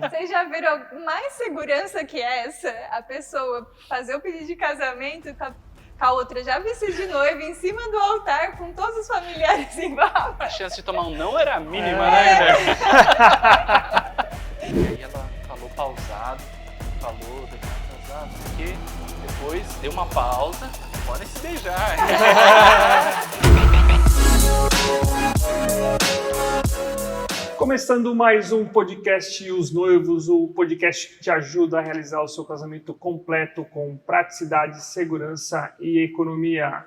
Vocês já viram mais segurança que essa? A pessoa fazer o pedido de casamento com a outra já vestida de noiva em cima do altar com todos os familiares em volta. A chance de tomar um não era a mínima, né? E aí ela falou pausado, falou pausado, porque depois deu uma pausa, podem se beijar. Começando mais um podcast Os Noivos, o podcast que te ajuda a realizar o seu casamento completo com praticidade, segurança e economia.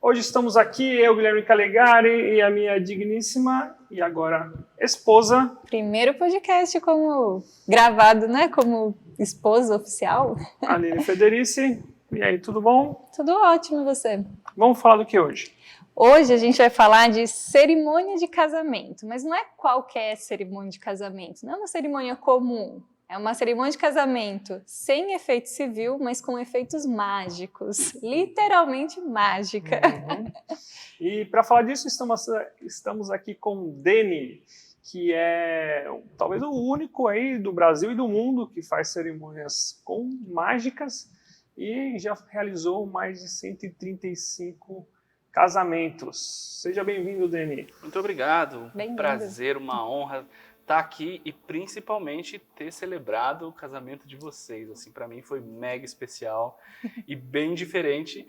Hoje estamos aqui, eu, Guilherme Calegari, e a minha digníssima e agora esposa. Primeiro podcast como gravado, né? Como esposa oficial. Aline Federici. E aí, tudo bom? Tudo ótimo, e você? Vamos falar do que hoje? Hoje a gente vai falar de cerimônia de casamento, mas não é qualquer cerimônia de casamento, não é uma cerimônia comum. É uma cerimônia de casamento sem efeito civil, mas com efeitos mágicos, literalmente mágica. Uhum. E para falar disso, estamos aqui com o Deni, que é talvez o único aí do Brasil e do mundo que faz cerimônias com mágicas e já realizou mais de 135 casamentos. Seja bem-vindo, Deni. Muito obrigado. Bem-vindo. Um prazer, uma honra estar aqui e principalmente ter celebrado o casamento de vocês. Assim, para mim foi mega especial e bem diferente,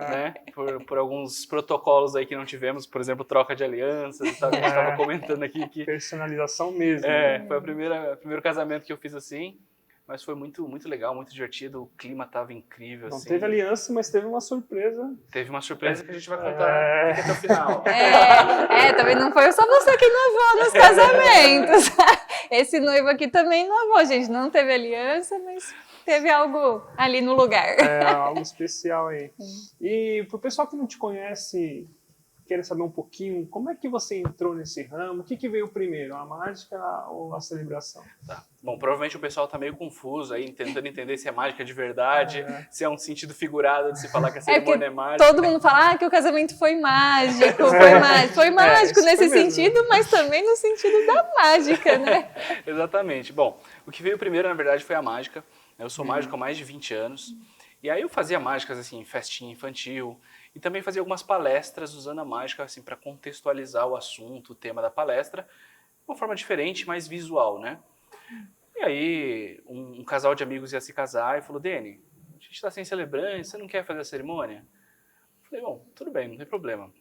né? Por alguns protocolos aí que não tivemos, por exemplo, troca de alianças e tal, que a gente estava comentando aqui que Personalização mesmo. foi o primeiro casamento que eu fiz assim. Mas foi muito, muito legal, muito divertido, o clima estava incrível. Não assim. teve aliança, mas teve uma surpresa. Teve uma surpresa que a gente vai contar até o final. Também não foi só você que noivou nos casamentos. Esse noivo aqui também noivou, gente. Não teve aliança, mas teve algo ali no lugar. Algo especial aí. E pro pessoal que não te conhece, quer saber um pouquinho, como é que você entrou nesse ramo? O que veio primeiro, a mágica ou a celebração? Tá. Bom, provavelmente o pessoal tá meio confuso aí, tentando entender se é mágica de verdade, se é um sentido figurado de se falar que a cerimônia é mágica. Todo mundo fala que o casamento foi mágico, Foi mágico nesse sentido, mas também no sentido da mágica, né? Exatamente. Bom, o que veio primeiro, na verdade, foi a mágica. Eu sou mágico há mais de 20 anos. E aí eu fazia mágicas, assim, festinha infantil. E também fazia algumas palestras usando a mágica, assim, para contextualizar o assunto, o tema da palestra, de uma forma diferente, mais visual, né? E aí, um casal de amigos ia se casar e falou, Deni, a gente está sem celebrante, você não quer fazer a cerimônia? Eu falei, bom, tudo bem, não tem problema.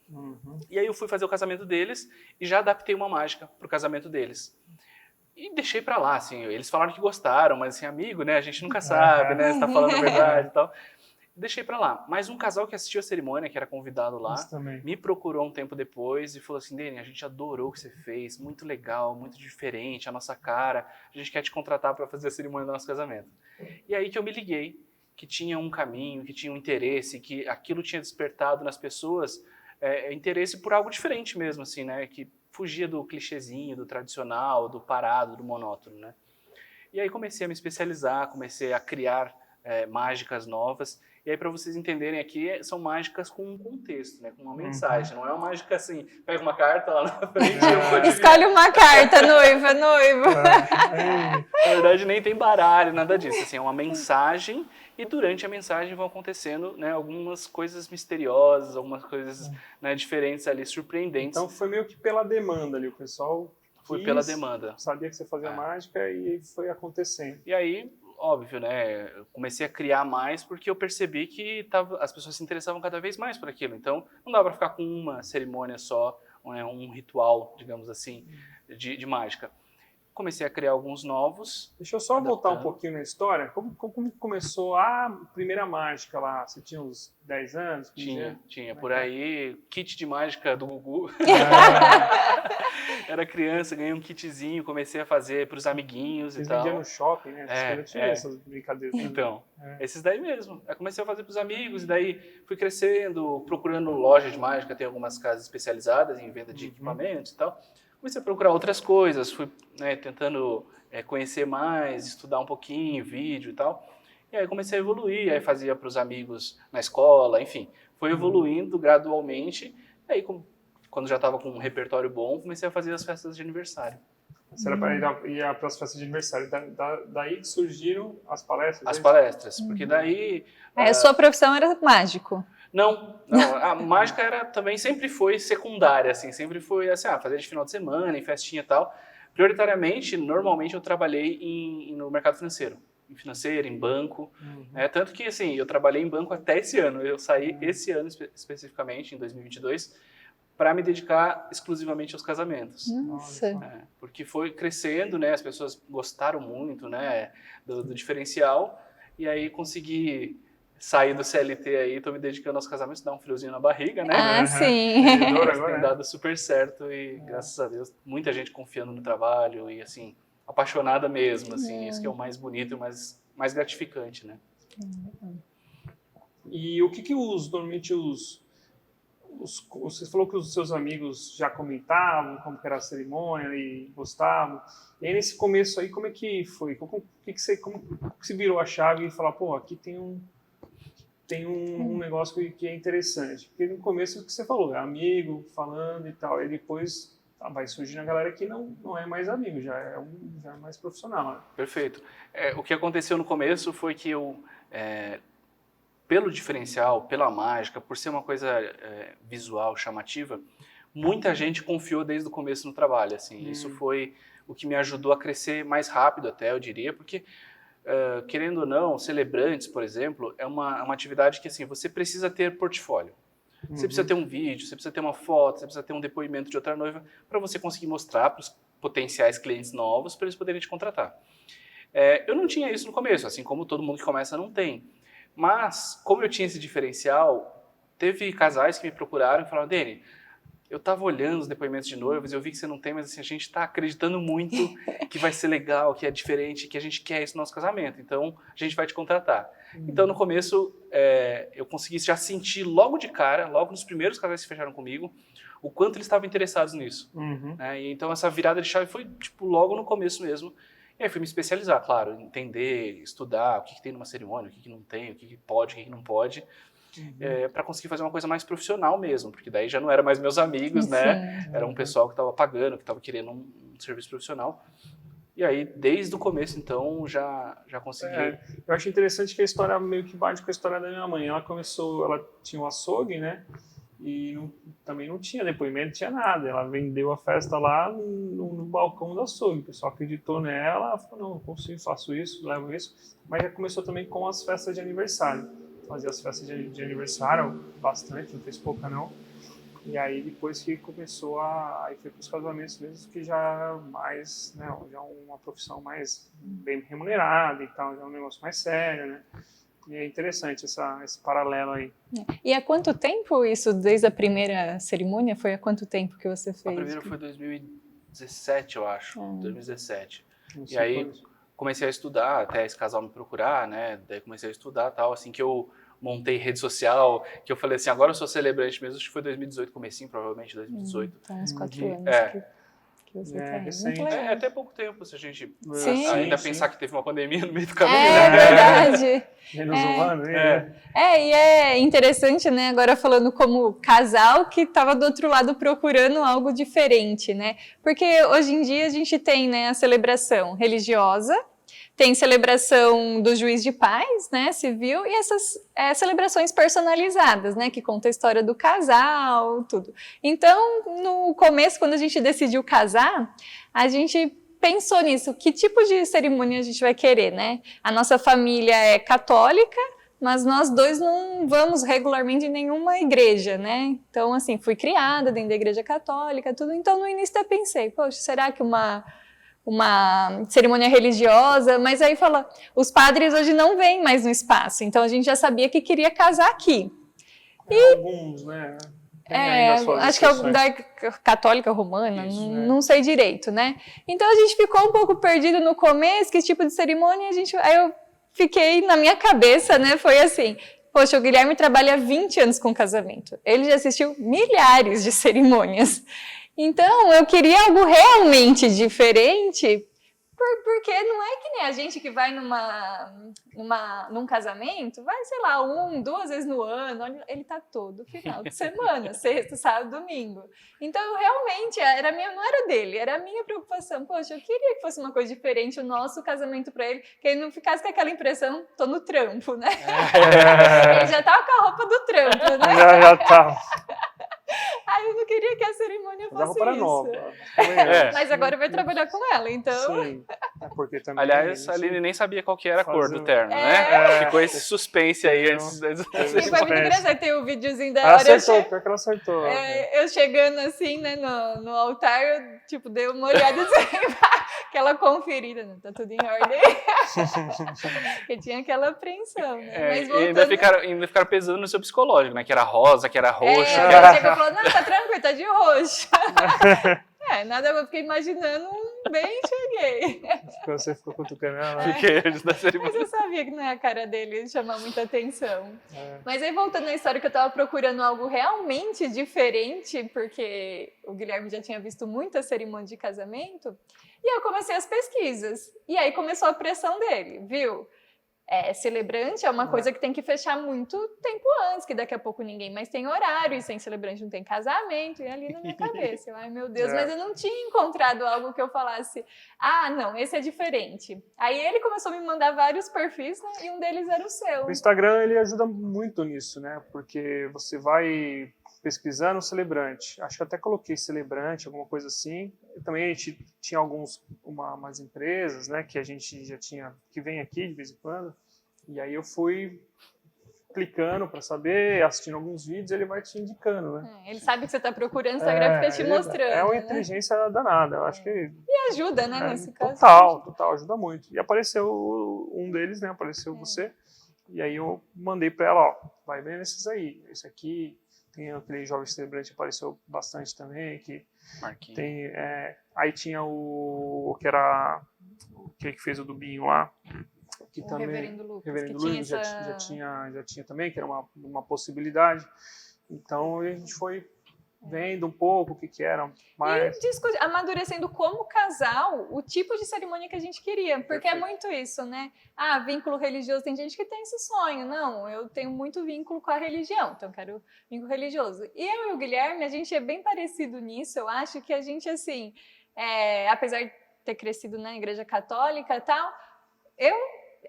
E aí eu fui fazer o casamento deles e já adaptei uma mágica para o casamento deles. E deixei pra lá, assim, eles falaram que gostaram, mas assim, amigo, né, a gente nunca sabe, né, você tá falando a verdade e tal. Deixei pra lá. Mas um casal que assistiu a cerimônia, que era convidado lá, me procurou um tempo depois e falou assim, Deni, a gente adorou o que você fez, muito legal, muito diferente, a nossa cara, a gente quer te contratar para fazer a cerimônia do nosso casamento. E aí que eu me liguei, que tinha um caminho, que tinha um interesse, que aquilo tinha despertado nas pessoas interesse por algo diferente mesmo, assim, né, que fugia do clichêzinho, do tradicional, do parado, do monótono, né. E aí comecei a me especializar, comecei a criar mágicas novas. E aí, para vocês entenderem aqui, são mágicas com um contexto, né? Com uma mensagem. Não é uma mágica assim, pega uma carta lá na frente e eu vou adivinhar. Escolhe uma carta, noiva. Na verdade, nem tem baralho, nada disso. Assim, é uma mensagem e durante a mensagem vão acontecendo, né, algumas coisas misteriosas, algumas coisas, né, diferentes ali, surpreendentes. Então foi meio que pela demanda ali, o pessoal Foi pela demanda. Sabia que você fazia mágica e foi acontecendo. E aí, óbvio, né, eu comecei a criar mais porque eu percebi que as pessoas se interessavam cada vez mais por aquilo. Então, não dava para ficar com uma cerimônia só, um ritual, digamos assim, de mágica. Comecei a criar alguns novos. Deixa eu só voltar um pouquinho na história. Como começou a primeira mágica lá? Você tinha uns 10 anos? Tinha. Por aí, kit de mágica do Gugu. Era criança, ganhei um kitzinho, comecei a fazer para os amiguinhos e tal. Vocês vendiam no shopping, né? Tinha essas brincadeiras. Então, esses daí mesmo. Aí comecei a fazer para os amigos e daí fui crescendo, procurando loja de mágica. Tem algumas casas especializadas em venda de equipamentos e tal. Comecei a procurar outras coisas, fui, né, tentando conhecer mais, estudar um pouquinho, vídeo e tal. E aí comecei a evoluir, aí fazia para os amigos na escola, enfim. Foi evoluindo gradualmente. Aí, quando já estava com um repertório bom, comecei a fazer as festas de aniversário. Você era para ir para as festas de aniversário. Daí que surgiram as palestras? As palestras, porque daí... A sua profissão era mágico? Não, a mágica também sempre foi secundária, assim, sempre foi assim, fazer de final de semana, em festinha e tal. Prioritariamente, normalmente eu trabalhei no mercado financeiro. Em financeiro, em banco, tanto que assim, eu trabalhei em banco até esse ano, eu saí esse ano especificamente, em 2022, para me dedicar exclusivamente aos casamentos. Nossa! Porque foi crescendo, né, as pessoas gostaram muito, né, do diferencial, e aí consegui sair do CLT aí, tô me dedicando aos casamentos, dá um friozinho na barriga, né? Sim! Mas tem dado super certo e, graças a Deus, muita gente confiando no trabalho e, assim, apaixonada mesmo, assim, isso que é o mais bonito e mais gratificante, né? E o que normalmente você falou que os seus amigos já comentavam como que era a cerimônia e gostavam. E aí nesse começo aí, como é que foi? Como que você virou a chave e falou, pô, aqui tem um negócio que é interessante? Porque no começo, o que você falou, é amigo, falando e tal, e depois vai surgindo a galera que não é mais amigo, já é mais profissional. Né? Perfeito. O que aconteceu no começo foi que eu... pelo diferencial, pela mágica, por ser uma coisa visual, chamativa, muita gente confiou desde o começo no trabalho, assim. Isso foi o que me ajudou a crescer mais rápido até, eu diria, porque, querendo ou não, celebrantes, por exemplo, é uma atividade que, assim, você precisa ter portfólio. Você precisa ter um vídeo, você precisa ter uma foto, você precisa ter um depoimento de outra noiva para você conseguir mostrar para os potenciais clientes novos para eles poderem te contratar. Eu não tinha isso no começo, assim como todo mundo que começa não tem. Mas, como eu tinha esse diferencial, teve casais que me procuraram e falaram, Deni, eu estava olhando os depoimentos de noivos, eu vi que você não tem, mas assim, a gente está acreditando muito que vai ser legal, que é diferente, que a gente quer isso no nosso casamento, então a gente vai te contratar. Então, no começo, eu consegui já sentir logo de cara, logo nos primeiros casais que fecharam comigo, o quanto eles estavam interessados nisso. E, então, essa virada de chave foi tipo, logo no começo mesmo. E aí fui me especializar, claro, entender, estudar o que tem numa cerimônia, o que não tem, o que pode, o que não pode, para conseguir fazer uma coisa mais profissional mesmo, porque daí já não era mais meus amigos, né? Era um pessoal que estava pagando, que estava querendo um serviço profissional. E aí, desde o começo, então, já consegui. Eu acho interessante que a história meio que bate com a história da minha mãe. Ela tinha um açougue, né? E também não tinha depoimento, não tinha nada. Ela vendeu a festa lá no balcão do açougue. O pessoal acreditou nela, ela falou, não, eu consigo, faço isso, levo isso. Mas já começou também com as festas de aniversário. Fazia as festas de aniversário bastante, não fez pouca não. E aí depois que começou aí foi para os casamentos mesmo, que já mais, né, já uma profissão mais bem remunerada e tal, já um negócio mais sério, né? E é interessante esse paralelo aí. E há quanto tempo isso, desde a primeira cerimônia, foi há quanto tempo que você fez? A primeira foi 2017, eu acho, 2017. E aí comecei a estudar, até esse casal me procurar, né, daí comecei a estudar tal, assim que eu montei rede social, que eu falei assim, agora eu sou celebrante mesmo, acho que foi 2018, comecinho, provavelmente 2018. Então, uns 4 anos que você tá recente. aí. Até pouco tempo, se a gente ainda pensar que teve uma pandemia no meio do caminho. É verdade. Menos um ano, né? E é interessante, né, agora falando como casal que estava do outro lado procurando algo diferente, né? Porque hoje em dia a gente tem, né, a celebração religiosa, tem celebração do juiz de paz, né, civil, e essas celebrações personalizadas, né, que conta a história do casal, tudo. Então, no começo, quando a gente decidiu casar, a gente pensou nisso, que tipo de cerimônia a gente vai querer, né? A nossa família é católica, mas nós dois não vamos regularmente em nenhuma igreja, né? Então, assim, fui criada dentro da igreja católica, tudo. Então, no início eu pensei, poxa, será que uma cerimônia religiosa? Mas aí fala, os padres hoje não vêm mais no espaço, então a gente já sabia que queria casar aqui. Alguns, né? Acho que é da católica romana, isso, não sei direito, né? Então a gente ficou um pouco perdido no começo, que tipo de cerimônia aí eu fiquei na minha cabeça, né? Foi assim, poxa, o Guilherme trabalha 20 anos com casamento, ele já assistiu milhares de cerimônias. Então, eu queria algo realmente diferente Porque não é que nem a gente que vai num casamento, vai, sei lá, 1, 2 vezes no ano, olha, ele tá todo final de semana, sexta, sábado, domingo. Então, realmente, não era dele, era a minha preocupação. Poxa, eu queria que fosse uma coisa diferente, o nosso casamento pra ele, que ele não ficasse com aquela impressão, tô no trampo, né? Ele já tava com a roupa do trampo, né? Já tá. Aí eu não queria que a cerimônia fosse Dava para isso. nova. Mas agora vai trabalhar com ela, então... Sim, porque também... Aliás, a Aline nem sabia qual que era a cor do terno, É. né? Ficou esse suspense aí antes. E foi muito engraçado, tem o videozinho da hora. Acertou, pior que ela acertou. Eu chegando assim, né, no altar, eu, tipo, dei uma olhada assim, aquela conferida, né, tá tudo em ordem. Porque tinha aquela apreensão, né? Mas E voltando... ainda ficaram pesando no seu psicológico, né? Que era rosa, que era roxo. que Ela era... chegou e falou, não, tá tranquilo, tá de roxo. Nada, eu fiquei imaginando, bem cheguei. Você ficou cutucando ela. Fiquei antes da cerimônia. Mas eu sabia que não é a cara dele chamar muita atenção. Mas aí, voltando na história, que eu tava procurando algo realmente diferente, porque o Guilherme já tinha visto muitas cerimônias de casamento, e eu comecei as pesquisas. E aí começou a pressão dele, viu? Celebrante é uma coisa que tem que fechar muito tempo antes, que daqui a pouco ninguém mais tem horário, e sem celebrante não tem casamento, e ali na minha cabeça, ai meu Deus, mas eu não tinha encontrado algo que eu falasse, não, esse é diferente. Aí ele começou a me mandar vários perfis, né, e um deles era o seu. O Instagram, ele ajuda muito nisso, né? Porque você vai pesquisando celebrante. Acho que até coloquei celebrante, alguma coisa assim. E também a gente tinha umas empresas, né, que a gente já tinha, que vem aqui de vez em quando. E aí eu fui clicando para saber, assistindo alguns vídeos, ele vai te indicando, né? Ele sabe que você está procurando, o Instagram fica te mostrando. É uma né? inteligência danada, eu acho que... E ajuda, né, nesse caso. Total, ajuda muito. E apareceu um deles, né, apareceu você, e aí eu mandei para ela, ó, vai vendo esses aí, esse aqui, tem aquele jovem celebrante que apareceu bastante também, que Marquinhos. tem, aí tinha o que era, o que fez o do Binho lá, que O também, Reverendo Lucas, Reverendo que Lucas tinha já tinha também, que era uma possibilidade. Então a gente foi vendo um pouco o que era, mas... E amadurecendo como casal o tipo de cerimônia que a gente queria, porque é muito isso, né? Vínculo religioso, tem gente que tem esse sonho, não, eu tenho muito vínculo com a religião, então eu quero vínculo religioso. E eu e o Guilherme, a gente é bem parecido nisso, eu acho que a gente, assim, apesar de ter crescido na igreja católica e tal, eu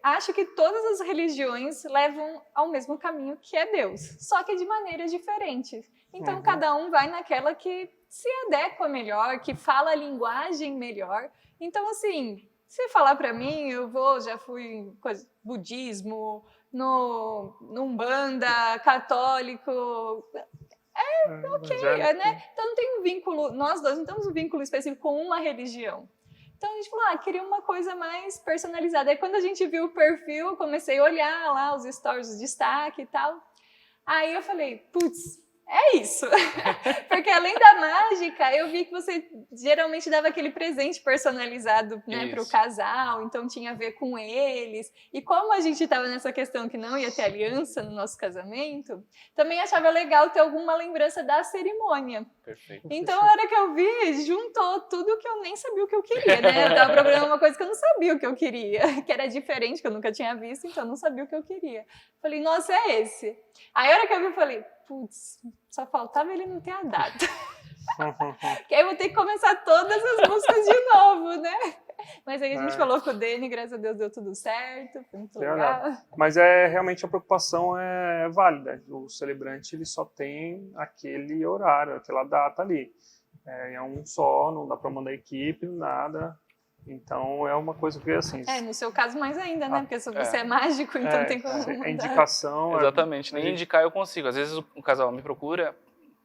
acho que todas as religiões levam ao mesmo caminho, que é Deus, só que de maneiras diferentes. Então, cada um vai naquela que se adequa melhor, que fala a linguagem melhor. Então, assim, se falar para mim, já fui em budismo, no Umbanda, católico, ok, né? Então não tem um vínculo, nós dois não temos um vínculo específico com uma religião. Então a gente falou, queria uma coisa mais personalizada. Aí quando a gente viu o perfil, eu comecei a olhar lá os stories, os destaque e tal. Aí eu falei, putz, é isso. Porque além da mágica, eu vi que você geralmente dava aquele presente personalizado, né, para o casal, então tinha a ver com eles. E como a gente estava nessa questão que não ia ter aliança no nosso casamento, também achava legal ter alguma lembrança da cerimônia. Perfeito. Então, na hora que eu vi, juntou tudo que eu nem sabia o que eu queria, né? Eu estava procurando uma coisa que eu não sabia o que eu queria, que era diferente, que eu nunca tinha visto, então eu não sabia o que eu queria. Falei, nossa, é esse. Aí, a hora que eu vi, eu falei, putz, só faltava ele não ter a data. Que aí eu vou ter que começar todas as buscas de novo, né? Mas aí a gente falou com o Dani, graças a Deus deu tudo certo, foi muito legal. Mas realmente a preocupação é válida. O celebrante ele só tem aquele horário, aquela data ali. É um só, não dá para mandar equipe, nada. Então é uma coisa que assim. No seu caso mais ainda, né? Porque você é mágico, então tem como mandar. A indicação. Exatamente, nem indicar eu consigo. Às vezes o casal me procura,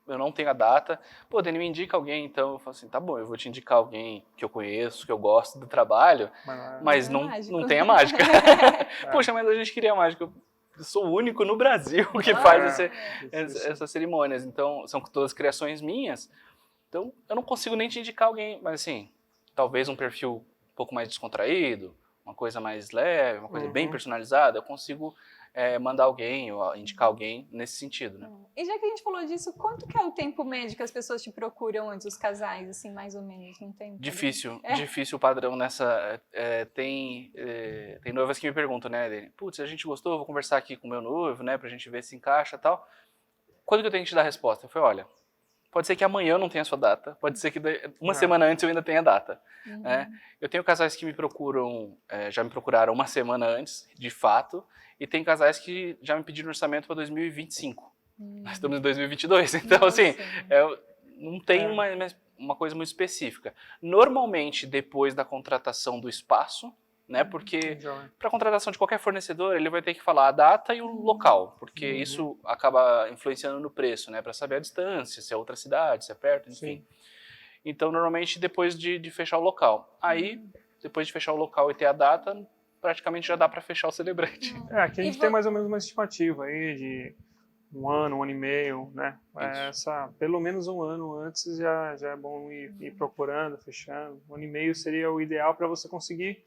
eu não tenho a data. Pô, Dani, me indica alguém, então eu falo assim, tá bom, eu vou te indicar alguém que eu conheço, que eu gosto do trabalho, mas não tem a mágica. Poxa, mas a gente queria a mágica. Eu sou o único no Brasil que faz essas cerimônias, então são todas criações minhas. Então eu não consigo nem te indicar alguém, mas assim, talvez um perfil um pouco mais descontraído, uma coisa mais leve, uma coisa bem personalizada, eu consigo mandar alguém ou indicar alguém nesse sentido, né? E já que a gente falou disso, quanto que é o tempo médio que as pessoas te procuram antes, os casais, assim, mais ou menos, não tem? Difícil o padrão nessa... tem noivas que me perguntam, né, Dani? Putz, a gente gostou, vou conversar aqui com o meu noivo, né, pra gente ver se encaixa e tal. Quando que eu tenho que te dar a resposta? Eu falei, olha, pode ser que amanhã eu não tenha a sua data, pode ser que uma semana antes eu ainda tenha a data. Né? Eu tenho casais que me procuram, já me procuraram uma semana antes, de fato, e tem casais que já me pediram orçamento para 2025. Nós estamos em 2022, então assim, não tem uma coisa muito específica. Normalmente, depois da contratação do espaço, né, porque para a contratação de qualquer fornecedor, ele vai ter que falar a data e o local, porque isso acaba influenciando no preço, né, para saber a distância, se é outra cidade, se é perto, enfim. Sim. Então, normalmente, depois de fechar o local. Aí, depois de fechar o local e ter a data, praticamente já dá para fechar o celebrante. Aqui a gente tem mais ou menos uma estimativa aí de um ano e meio, né? Pelo menos um ano antes já é bom ir procurando, fechando. Um ano e meio seria o ideal para você conseguir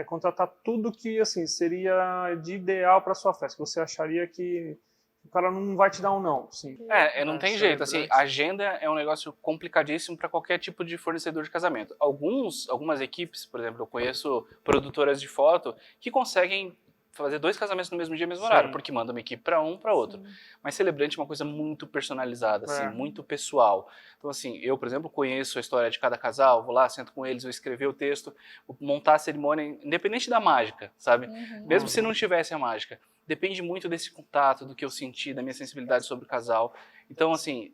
contratar tudo que assim seria de ideal para sua festa. Você acharia que o cara não vai te dar um não. Sim. Não tem jeito. Assim, a agenda é um negócio complicadíssimo para qualquer tipo de fornecedor de casamento. Algumas equipes, por exemplo, eu conheço produtoras de foto que conseguem fazer 2 casamentos no mesmo dia, mesmo horário, porque manda uma equipe para um, para outro. Mas celebrante é uma coisa muito personalizada, assim, muito pessoal. Então, assim, eu, por exemplo, conheço a história de cada casal, vou lá, sento com eles, vou escrever o texto, vou montar a cerimônia, independente da mágica, sabe? Mesmo se não tivesse a mágica. Depende muito desse contato, do que eu senti, da minha sensibilidade sobre o casal. Então, assim,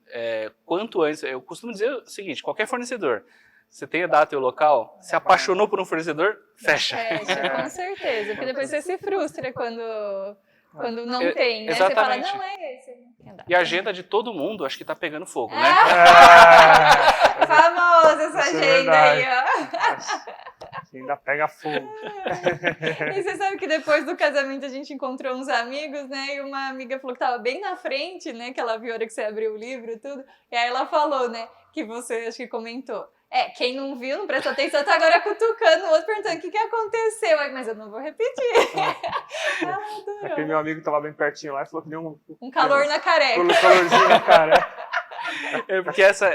quanto antes... Eu costumo dizer o seguinte, qualquer fornecedor, você tem a data e o local, se apaixonou por um fornecedor, fecha. Fecha, com certeza, porque depois você se frustra quando não tem, né? Exatamente. Você fala, não é esse. E a agenda de todo mundo, acho que tá pegando fogo, né? Famosa essa agenda aí, ó. Ainda pega fogo. E você sabe que depois do casamento a gente encontrou uns amigos, né? E uma amiga falou que tava bem na frente, né? Que ela viu a hora que você abriu o livro e tudo. E aí ela falou, né? Que você, acho que comentou. Quem não viu, não prestou atenção, tá agora cutucando o outro, perguntando o que aconteceu. Mas eu não vou repetir. Ela adorou. Aquele meu amigo tava bem pertinho lá e falou que deu um calor na careca. Um calorzinho na careca. Porque essa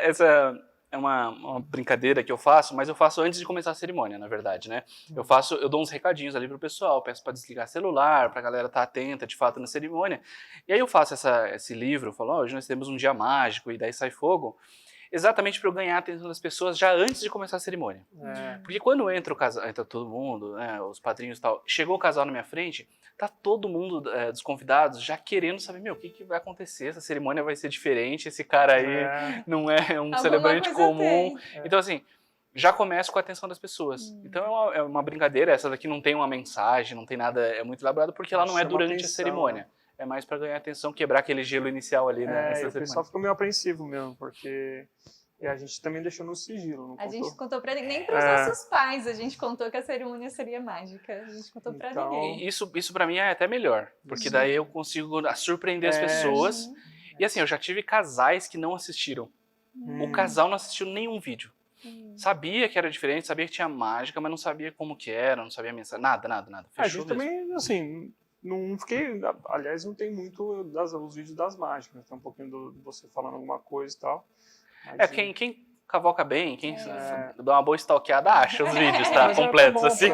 é uma brincadeira que eu faço, mas eu faço antes de começar a cerimônia, na verdade, né? Eu dou uns recadinhos ali pro pessoal, peço para desligar celular, pra galera estar atenta, de fato, na cerimônia. E aí eu faço esse livro, eu falo, hoje nós temos um dia mágico, e daí sai fogo, exatamente para eu ganhar a atenção das pessoas já antes de começar a cerimônia. Porque quando entra o casal, entra todo mundo, né, os padrinhos e tal, chegou o casal na minha frente, tá todo mundo dos convidados já querendo saber, o que vai acontecer, essa cerimônia vai ser diferente, esse cara aí não é um celebrante comum. Então, assim, já começa com a atenção das pessoas. Então é uma brincadeira, essa daqui não tem uma mensagem, não tem nada, é muito elaborado, porque ela não é durante a cerimônia. Né? É mais para ganhar atenção, quebrar aquele gelo inicial ali, né? O pessoal ficou meio apreensivo mesmo, porque a gente também deixou no sigilo. A gente contou pra ninguém, nem pros nossos pais, a gente contou que a cerimônia seria mágica. A gente contou pra ninguém. Isso pra mim é até melhor, porque daí eu consigo surpreender as pessoas. E assim, eu já tive casais que não assistiram. O casal não assistiu nenhum vídeo. Sabia que era diferente, sabia que tinha mágica, mas não sabia como que era, não sabia a mensagem, nada. Fechou a gente também, assim... Não fiquei, aliás, não tem muito os vídeos das mágicas, tem um pouquinho de você falando alguma coisa e tal. Mas, quem cavoca bem, quem dá uma boa stalkeada, acha os vídeos, tá? Completos, assim.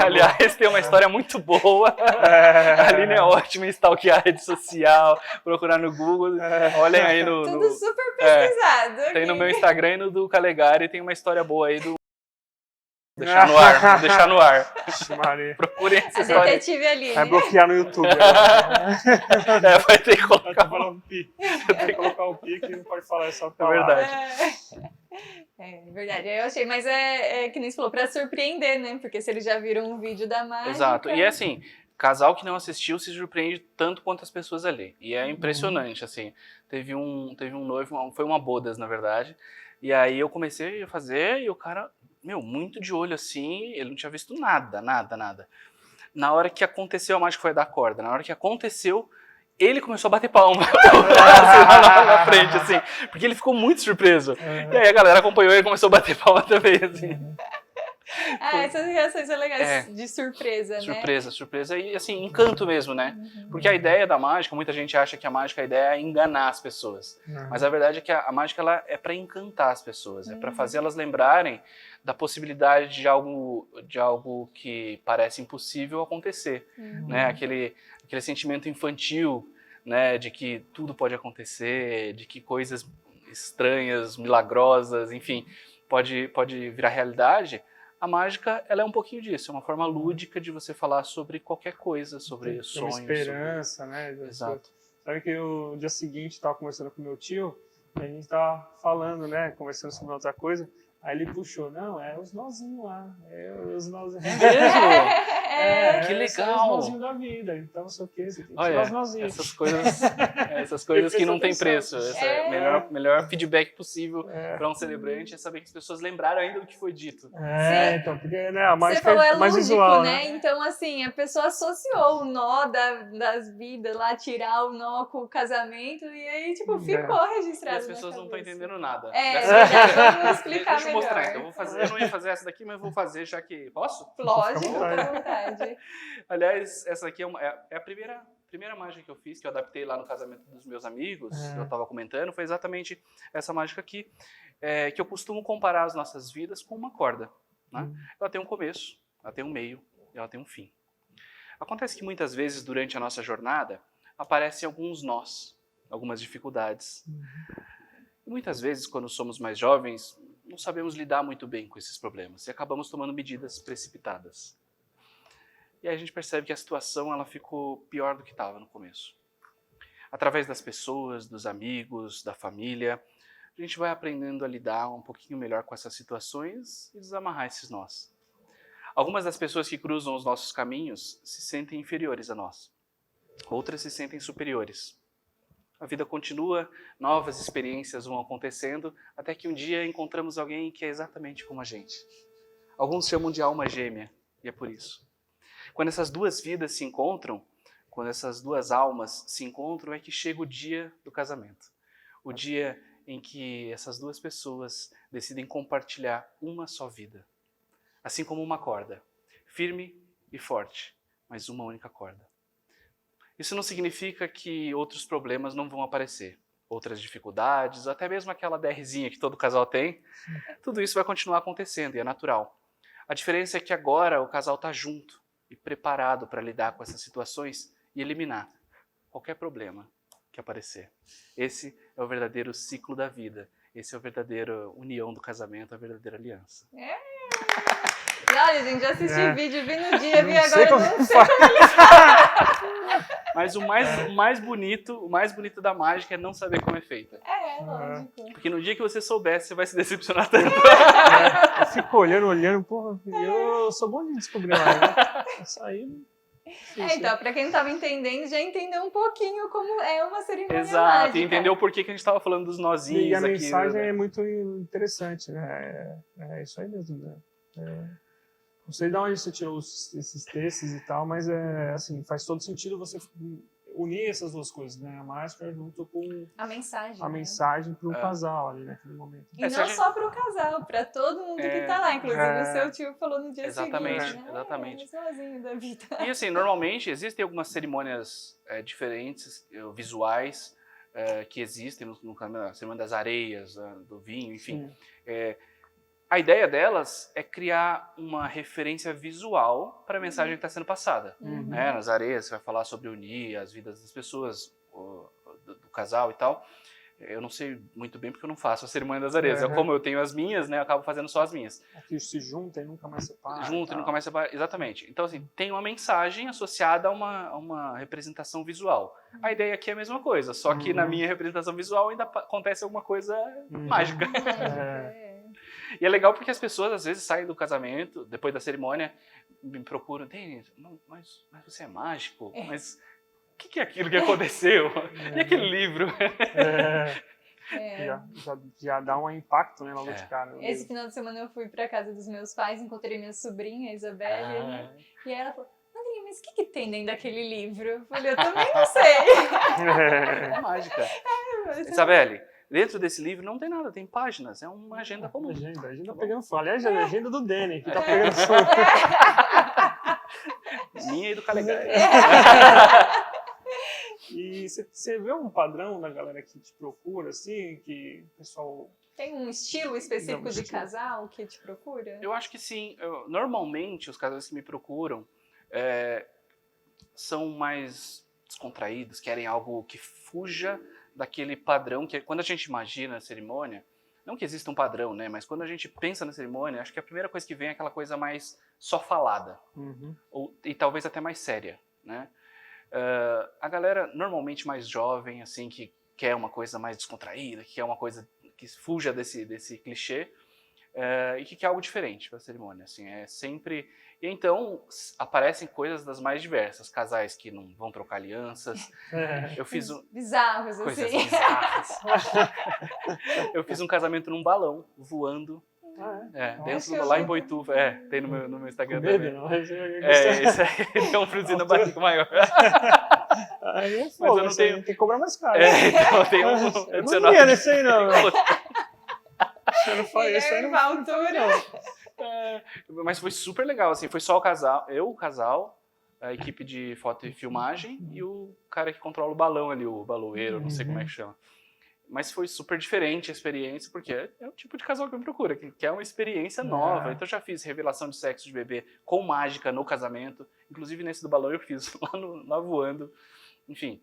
Aliás, tem uma história muito boa. A Aline é ótima em stalkear a rede social, procurar no Google. Olhem aí no... Tudo super pesquisado. Tem no meu Instagram e no do Calegari, tem uma história boa aí do... Deixar no ar, vou deixar no ar. Procurem essa história. A detetive ali, vai bloquear no YouTube. Vai ter que colocar um pi. Vai ter que colocar um pi que não pode falar essa palavra. É verdade. É verdade, eu achei, mas que nem você falou, pra surpreender, né? Porque se eles já viram um vídeo da mágica... Exato, e assim, casal que não assistiu se surpreende tanto quanto as pessoas ali. E é impressionante, assim. Teve um noivo, foi uma bodas, na verdade, e aí eu comecei a fazer e o cara... muito de olho assim, ele não tinha visto nada. Na hora que aconteceu, a mágica foi dar corda, na hora que aconteceu, ele começou a bater palma na frente, assim, porque ele ficou muito surpreso. E aí a galera acompanhou e ele começou a bater palma também, assim. Essas reações são legais de surpresa, né? Surpresa e, assim, encanto mesmo, né? Porque a ideia da mágica, muita gente acha que a ideia é enganar as pessoas. Mas a verdade é que a mágica ela é para encantar as pessoas, é para fazer elas lembrarem da possibilidade de algo que parece impossível acontecer, né? Aquele sentimento infantil, né? De que tudo pode acontecer, de que coisas estranhas, milagrosas, enfim, pode virar realidade. A mágica, ela é um pouquinho disso, é uma forma lúdica de você falar sobre qualquer coisa, sobre sonhos. Sobre esperança, né? Exato. Sabe que o dia seguinte estava conversando com meu tio, e a gente estava falando, né? Conversando sobre outra coisa. Aí ele puxou, não, é os nozinhos lá, os nozinhos. É mesmo? Que legal! São os nozinhos da vida, então não sei o que, você tem que tirar os nozinhos. Essas coisas que não tem preço. É. Melhor feedback possível para um celebrante é saber que as pessoas lembraram ainda do que foi dito. Então, porque né, a mágica Você falou, é mais lúdico, visual, né? Então, assim, a pessoa associou o nó das vidas lá, tirar o nó com o casamento, e aí, tipo, ficou registrado. E as pessoas não estão entendendo nada. Vamos explicar Deixa eu melhor. mostrar, então. Eu não ia fazer essa daqui, mas vou fazer, já que... Posso? Lógico, fica à vontade. Aliás, essa aqui é a primeira mágica que eu fiz, que eu adaptei lá no casamento dos meus amigos, que eu estava comentando, foi exatamente essa mágica aqui, que eu costumo comparar as nossas vidas com uma corda. Né? Ela tem um começo, ela tem um meio e ela tem um fim. Acontece que muitas vezes, durante a nossa jornada, aparecem alguns nós, algumas dificuldades. E muitas vezes, quando somos mais jovens, não sabemos lidar muito bem com esses problemas e acabamos tomando medidas precipitadas. E aí a gente percebe que a situação ela ficou pior do que estava no começo. Através das pessoas, dos amigos, da família, a gente vai aprendendo a lidar um pouquinho melhor com essas situações e desamarrar esses nós. Algumas das pessoas que cruzam os nossos caminhos se sentem inferiores a nós. Outras se sentem superiores. A vida continua, novas experiências vão acontecendo, até que um dia encontramos alguém que é exatamente como a gente. Alguns chamam de alma gêmea, e é por isso. Quando essas duas vidas se encontram, quando essas duas almas se encontram, é que chega o dia do casamento. O dia em que essas duas pessoas decidem compartilhar uma só vida. Assim como uma corda, firme e forte, mas uma única corda. Isso não significa que outros problemas não vão aparecer, outras dificuldades, até mesmo aquela DRzinha que todo casal tem, tudo isso vai continuar acontecendo e é natural. A diferença é que agora o casal está junto e preparado para lidar com essas situações e eliminar qualquer problema que aparecer. Esse é o verdadeiro ciclo da vida, esse é a verdadeira união do casamento, a verdadeira aliança. E olha, gente, já assisti vídeo, vi no dia, vi agora, não sei Mas o mais bonito da mágica é não saber como é feita. Lógico. Porque no dia que você souber, você vai se decepcionar tanto. Eu fico olhando, porra, eu sou bom de descobrir lá, né? Isso aí... Então, pra quem não estava entendendo, já entendeu um pouquinho como é uma cerimônia Exato, mágica. e entendeu por que a gente estava falando dos nozinhos aqui. E a mensagem é muito interessante, né? É isso aí mesmo, né? Não sei de onde você tirou esses textos e tal, mas assim, faz todo sentido você unir essas duas coisas, né? A máscara junto com a mensagem, mensagem para o casal ali naquele momento. E não só para o casal, para todo mundo que está lá. Inclusive o seu tio falou no dia seguinte. Né? Exatamente. Sozinho da vida. E assim, normalmente existem algumas cerimônias diferentes, visuais, que existem na Semana das Areias, do vinho, enfim. A ideia delas é criar uma referência visual para a mensagem que está sendo passada. Nas areias você vai falar sobre unir as vidas das pessoas, do casal e tal. Eu não sei muito bem porque eu não faço a cerimônia das areias. Como eu tenho as minhas, né, eu acabo fazendo só as minhas. Aqui se juntam e nunca mais separam. Juntam e nunca mais separam, exatamente. Então, assim, tem uma mensagem associada a uma representação visual. A ideia aqui é a mesma coisa, só que na minha representação visual ainda acontece alguma coisa mágica. E é legal porque as pessoas às vezes saem do casamento, depois da cerimônia, me procuram, Denis, mas você é mágico? Mas o que é aquilo que aconteceu? E aquele livro? Já dá um impacto, né, logo de cara. Esse final de semana eu fui pra casa dos meus pais, encontrei minha sobrinha, a Isabelle, né? E ela falou, Andrinha, mas o que tem dentro daquele livro? Eu falei, eu também não sei. É mágica. Isabelle, Dentro desse livro não tem nada, tem páginas, é uma agenda comum. Agenda pegando fogo. Aliás, a agenda do Dene, que tá pegando fogo. Minha e do Calegari. E você vê um padrão da galera que te procura, assim, que o pessoal... Tem um estilo específico de casal que te procura? Eu acho que sim. Normalmente, os casais que me procuram são mais descontraídos, querem algo que fuja daquele padrão que quando a gente imagina a cerimônia, não que exista um padrão, né? Mas quando a gente pensa na cerimônia, acho que a primeira coisa que vem é aquela coisa mais só falada, e talvez até mais séria, né? A galera normalmente mais jovem, assim, que quer uma coisa mais descontraída, que quer uma coisa que fuja desse clichê, e que quer algo diferente para a cerimônia, assim, é sempre... E então aparecem coisas das mais diversas, casais que não vão trocar alianças, eu fiz bizarros, coisas assim. bizarras. Eu fiz um casamento num balão, voando, dentro lá em Boituva, tem no meu Instagram também. Não, isso aí deu um friozinho na barriga maior. Aí é fogo, mas eu não tenho... tem que cobrar mais caro. Então tem um eu adicional. não ia nesse aí, não. Eu não falei isso aí, não. Altura. Mas foi super legal, assim, foi só o casal, a equipe de foto e filmagem e o cara que controla o balão ali, o baloeiro, não sei como é que chama. Mas foi super diferente a experiência, porque é o tipo de casal que eu procuro, que quer uma experiência nova. Então eu já fiz revelação de sexo de bebê com mágica no casamento, inclusive nesse do balão eu fiz lá voando. Enfim,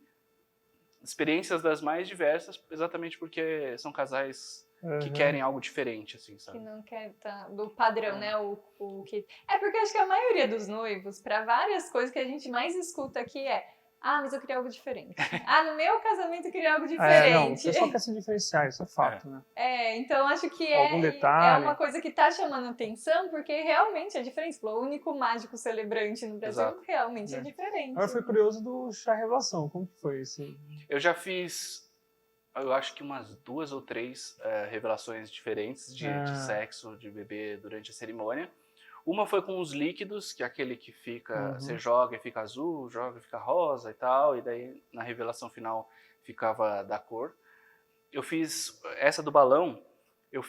experiências das mais diversas, exatamente porque são casais que querem algo diferente, assim, sabe? Que não quer do padrão, né? O que... É porque eu acho que a maioria dos noivos, para várias coisas que a gente mais escuta aqui mas eu queria algo diferente. No meu casamento eu queria algo diferente. Não, o pessoal quer se diferenciar, isso é fato, né? Então acho que algum detalhe. É uma coisa que tá chamando atenção, porque realmente é diferente. O único mágico celebrante no Brasil realmente é diferente. Agora foi curioso do chá revelação, como que foi esse? Eu já fiz, eu acho que umas 2 ou 3 revelações diferentes de sexo de bebê durante a cerimônia. Uma foi com os líquidos, que é aquele que fica, você joga e fica azul, joga e fica rosa e tal, e daí na revelação final ficava da cor. Eu fiz essa do balão, eu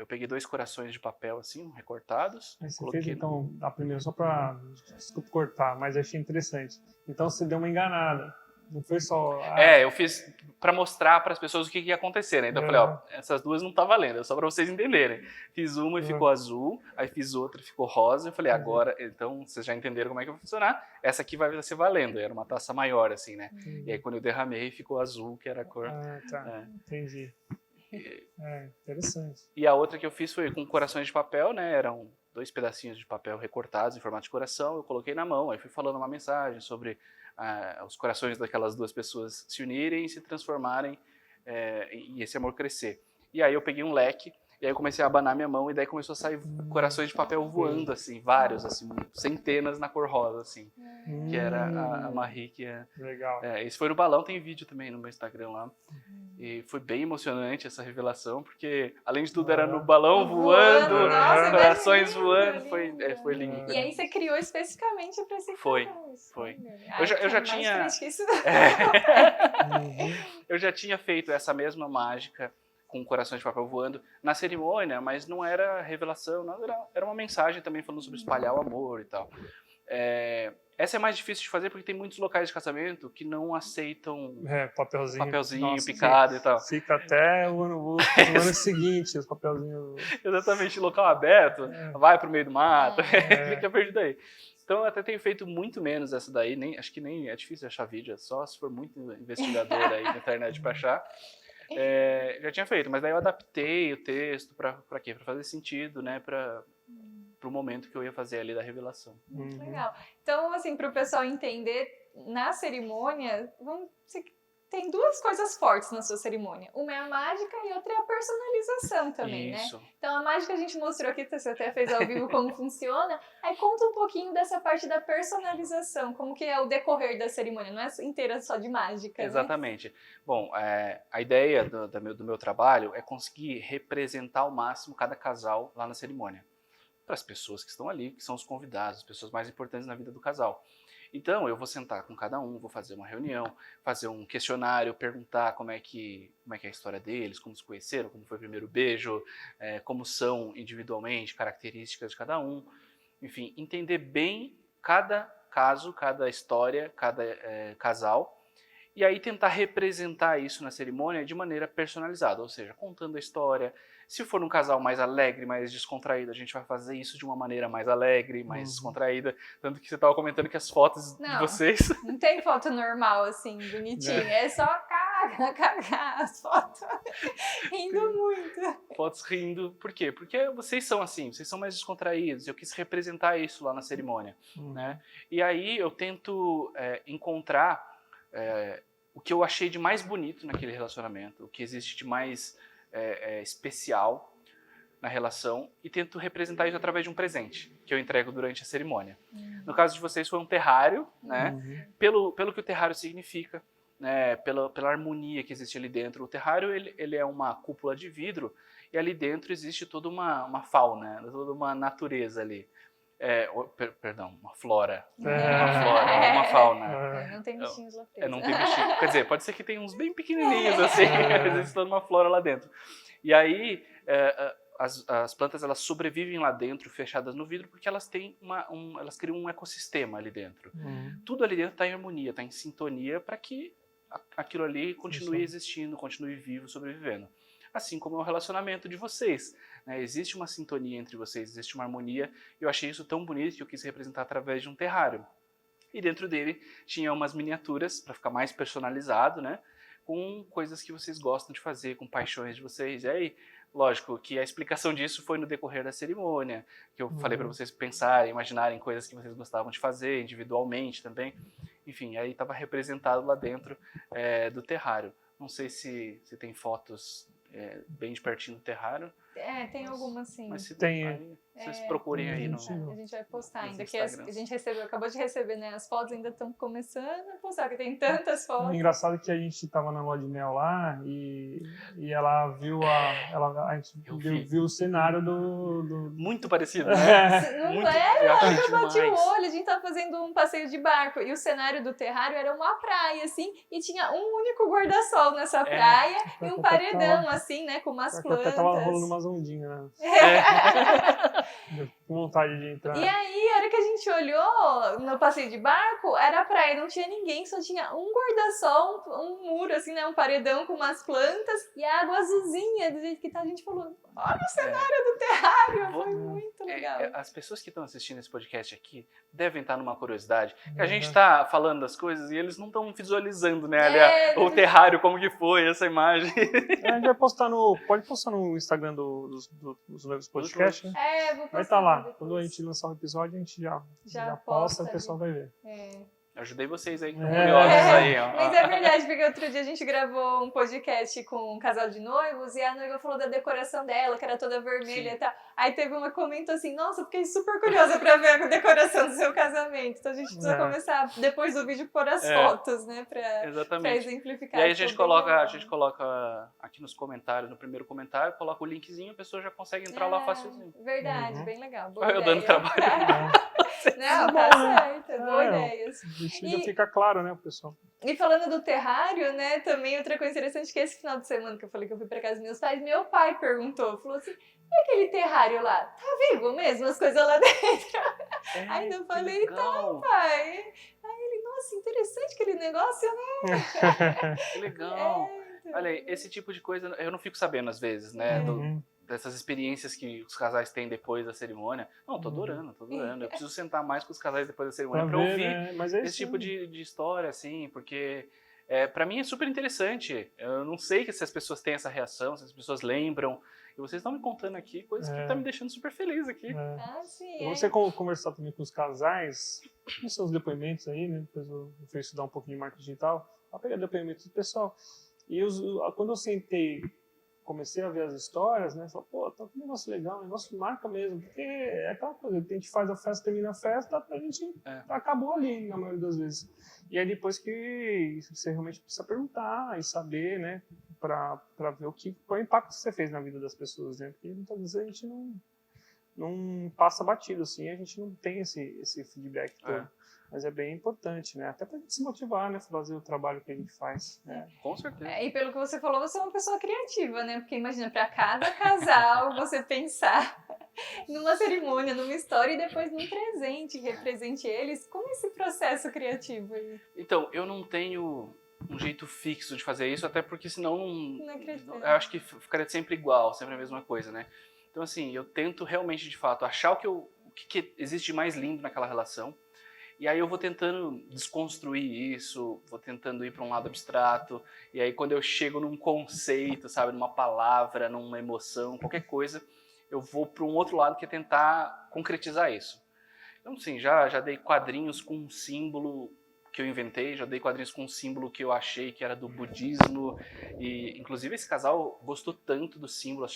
peguei 2 corações de papel assim, recortados. Aí você fez então, a primeira, só pra, desculpa cortar, mas achei interessante. Então você deu uma enganada. Não foi só... eu fiz para mostrar para as pessoas o que ia acontecer, né? Então eu falei, essas 2 não tá valendo, é só para vocês entenderem. Fiz uma e ficou azul, aí fiz outra e ficou rosa. Eu falei, agora, então vocês já entenderam como é que vai funcionar. Essa aqui vai ser valendo, era uma taça maior, assim, né? E aí quando eu derramei, ficou azul, que era a cor. Entendi. Interessante. E a outra que eu fiz foi com corações de papel, né? Eram 2 pedacinhos de papel recortados em formato de coração, eu coloquei na mão, aí fui falando uma mensagem sobre os corações daquelas 2 pessoas se unirem e se transformarem e esse amor crescer. E aí eu peguei um leque, e aí eu comecei a abanar minha mão, e daí começou a sair corações de papel voando, assim, vários, assim, centenas na cor rosa, assim, que era a Marie, que é... Legal. Esse foi no balão, tem vídeo também no meu Instagram lá. E foi bem emocionante essa revelação, porque além de tudo era no balão voando, corações voando, foi lindo. E aí você criou especificamente para esse Foi. Eu já tinha... Eu já tinha feito essa mesma mágica com corações de papel voando na cerimônia, mas não era revelação, não, era uma mensagem também falando sobre espalhar o amor e tal. Essa é mais difícil de fazer porque tem muitos locais de casamento que não aceitam papelzinho picado e tal. Fica até o ano seguinte, os papelzinhos. Exatamente, local aberto, vai pro meio do mato, fica perdido aí. Então eu até tenho feito muito menos essa daí, acho que nem é difícil achar vídeo, é só se for muito investigador aí na internet para achar. Já tinha feito, mas daí eu adaptei o texto para quê? Para fazer sentido, né? Para o momento que eu ia fazer ali da revelação. Legal. Então, assim, para o pessoal entender, na cerimônia, tem 2 coisas fortes na sua cerimônia. Uma é a mágica e outra é a personalização também, Isso. Né? Então, a mágica a gente mostrou aqui, você até fez ao vivo como funciona. Aí conta um pouquinho dessa parte da personalização, como que é o decorrer da cerimônia, não é inteira só de mágica, Exatamente. Né? Bom, a ideia do meu trabalho é conseguir representar ao máximo cada casal lá na cerimônia. Para as pessoas que estão ali, que são os convidados, as pessoas mais importantes na vida do casal. Então, eu vou sentar com cada um, vou fazer uma reunião, fazer um questionário, perguntar como é que é a história deles, como se conheceram, como foi o primeiro beijo, como são individualmente, características de cada um. Enfim, entender bem cada caso, cada história, cada casal, e aí tentar representar isso na cerimônia de maneira personalizada, ou seja, contando a história. Se for um casal mais alegre, mais descontraído, a gente vai fazer isso de uma maneira mais alegre, mais descontraída. Tanto que você estava comentando que as fotos de vocês... Não tem foto normal, assim, bonitinha. É só as fotos rindo muito. Fotos rindo. Por quê? Porque vocês são assim, vocês são mais descontraídos. Eu quis representar isso lá na cerimônia. Né? E aí eu tento encontrar o que eu achei de mais bonito naquele relacionamento, o que existe de mais especial na relação, e tento representar isso através de um presente que eu entrego durante a cerimônia. No caso de vocês foi um terrário, né? Pelo que o terrário significa, né? Pela harmonia que existe ali dentro. O terrário ele é uma cúpula de vidro e ali dentro existe toda uma fauna, toda uma natureza ali. Perdão, uma flora. Uma fauna. Não tem bichinhos lá presos. Não tem bichinho. Quer dizer, pode ser que tenha uns bem pequenininhos assim, mas existe toda uma flora lá dentro. E aí, as plantas elas sobrevivem lá dentro, fechadas no vidro, porque elas têm elas criam um ecossistema ali dentro. Tudo ali dentro está em harmonia, está em sintonia para que aquilo ali continue existindo, continue vivo, sobrevivendo. Assim como é o relacionamento de vocês. Né? Existe uma sintonia entre vocês, existe uma harmonia. Eu achei isso tão bonito que eu quis representar através de um terrário. E dentro dele tinha umas miniaturas para ficar mais personalizado, né? Com coisas que vocês gostam de fazer, com paixões de vocês. E aí, lógico que a explicação disso foi no decorrer da cerimônia, que eu falei para vocês pensarem, imaginarem coisas que vocês gostavam de fazer individualmente também. Enfim, aí estava representado lá dentro do terrário. Não sei se tem fotos bem de pertinho do terrário. Tem algumas sim. Mas se tem. Aí, vocês procurem aí no... A gente vai postar ainda, que a gente acabou de receber, né? As fotos ainda estão começando a postar, porque tem tantas fotos. O engraçado é que a gente estava na lua de mel lá e ela viu a gente viu o cenário do... Muito parecido, né? Não Muito, era? Eu bati o demais. olho, a gente tava fazendo um passeio de barco e o cenário do terrário era uma praia, assim, e tinha um único guarda-sol nessa praia e um paredão, assim, né, com umas plantas. Até tava rolando umas ondinhas, né? Deu vontade de entrar. E aí, a hora que a gente olhou no passeio de barco, era a praia, não tinha ninguém, só tinha um guarda-sol, um muro, assim, né, um paredão com umas plantas e a água azulzinha, do jeito que tá, a gente falou, olha o cenário do terrário, foi muito legal. As pessoas que estão assistindo esse podcast aqui devem estar numa curiosidade, que a gente está falando das coisas e eles não estão visualizando, né, o terrário, como que foi, essa imagem. A gente vai postar pode postar no Instagram dos novos podcasts, né? Vou vai estar lá. Quando a gente lançar o episódio, a gente já posta e o pessoal vai ver. Ajudei vocês aí, que estão curiosos aí. Ó. Mas é verdade, porque outro dia a gente gravou um podcast com um casal de noivos e a noiva falou da decoração dela, que era toda vermelha e tal. Aí teve uma que comentou assim, nossa, fiquei super curiosa pra ver a decoração do seu casamento. Então a gente precisa começar, depois do vídeo, pôr as fotos, né, pra exemplificar. E aí a gente coloca aqui nos comentários, no primeiro comentário, coloca o linkzinho, a pessoa já consegue entrar lá facilzinho. Verdade, bem legal. Boa eu ideia. dando trabalho. Não, tá certo, boa ideia. Já fica claro, né, pessoal? E falando do terrário, né, também outra coisa interessante que esse final de semana que eu falei que eu fui pra casa dos meus pais, meu pai perguntou, falou assim, e aquele terrário lá, tá vivo mesmo, as coisas lá dentro? Aí eu falei, tá, pai. Aí ele, nossa, interessante aquele negócio, né? Que legal. Olha aí, esse tipo de coisa eu não fico sabendo às vezes, né, dessas experiências que os casais têm depois da cerimônia. Não, tô adorando. Eu preciso sentar mais com os casais depois da cerimônia pra ouvir esse tipo de história, assim, porque pra mim é super interessante. Eu não sei se as pessoas têm essa reação, se as pessoas lembram. E vocês estão me contando aqui coisas que tá me deixando super feliz aqui. Você conversar também com os casais, nos seus depoimentos aí, né? Depois eu fui estudar um pouquinho de marketing digital, eu peguei depoimentos do pessoal. E quando eu sentei, comecei a ver as histórias, né? Falei, pô, tá um negócio legal, um negócio que marca mesmo. Porque é aquela coisa, a gente faz a festa, termina a festa, a gente acabou ali, na maioria das vezes. E aí depois que você realmente precisa perguntar e saber, né? Pra ver qual é o impacto que você fez na vida das pessoas, né? Porque muitas vezes a gente não passa batido, assim, a gente não tem esse feedback todo. Mas é bem importante, né? Até para a gente se motivar, né? Fazer o trabalho que a gente faz. Né? Com certeza. E pelo que você falou, você é uma pessoa criativa, né? Porque imagina, para cada casal, você pensar numa cerimônia, numa história e depois num presente que represente eles. Como é esse processo criativo aí? Então, eu não tenho um jeito fixo de fazer isso, até porque senão Não acredito. eu acho que ficaria sempre igual, sempre a mesma coisa, né? Então, assim, eu tento realmente, de fato, achar o que existe de mais lindo naquela relação. E aí eu vou tentando desconstruir isso, vou tentando ir para um lado abstrato. E aí quando eu chego num conceito, sabe, numa palavra, numa emoção, qualquer coisa, eu vou para um outro lado que é tentar concretizar isso. Então, sim, já dei quadrinhos com um símbolo que eu inventei, já dei quadrinhos com um símbolo que eu achei que era do budismo, e inclusive esse casal gostou tanto do símbolo,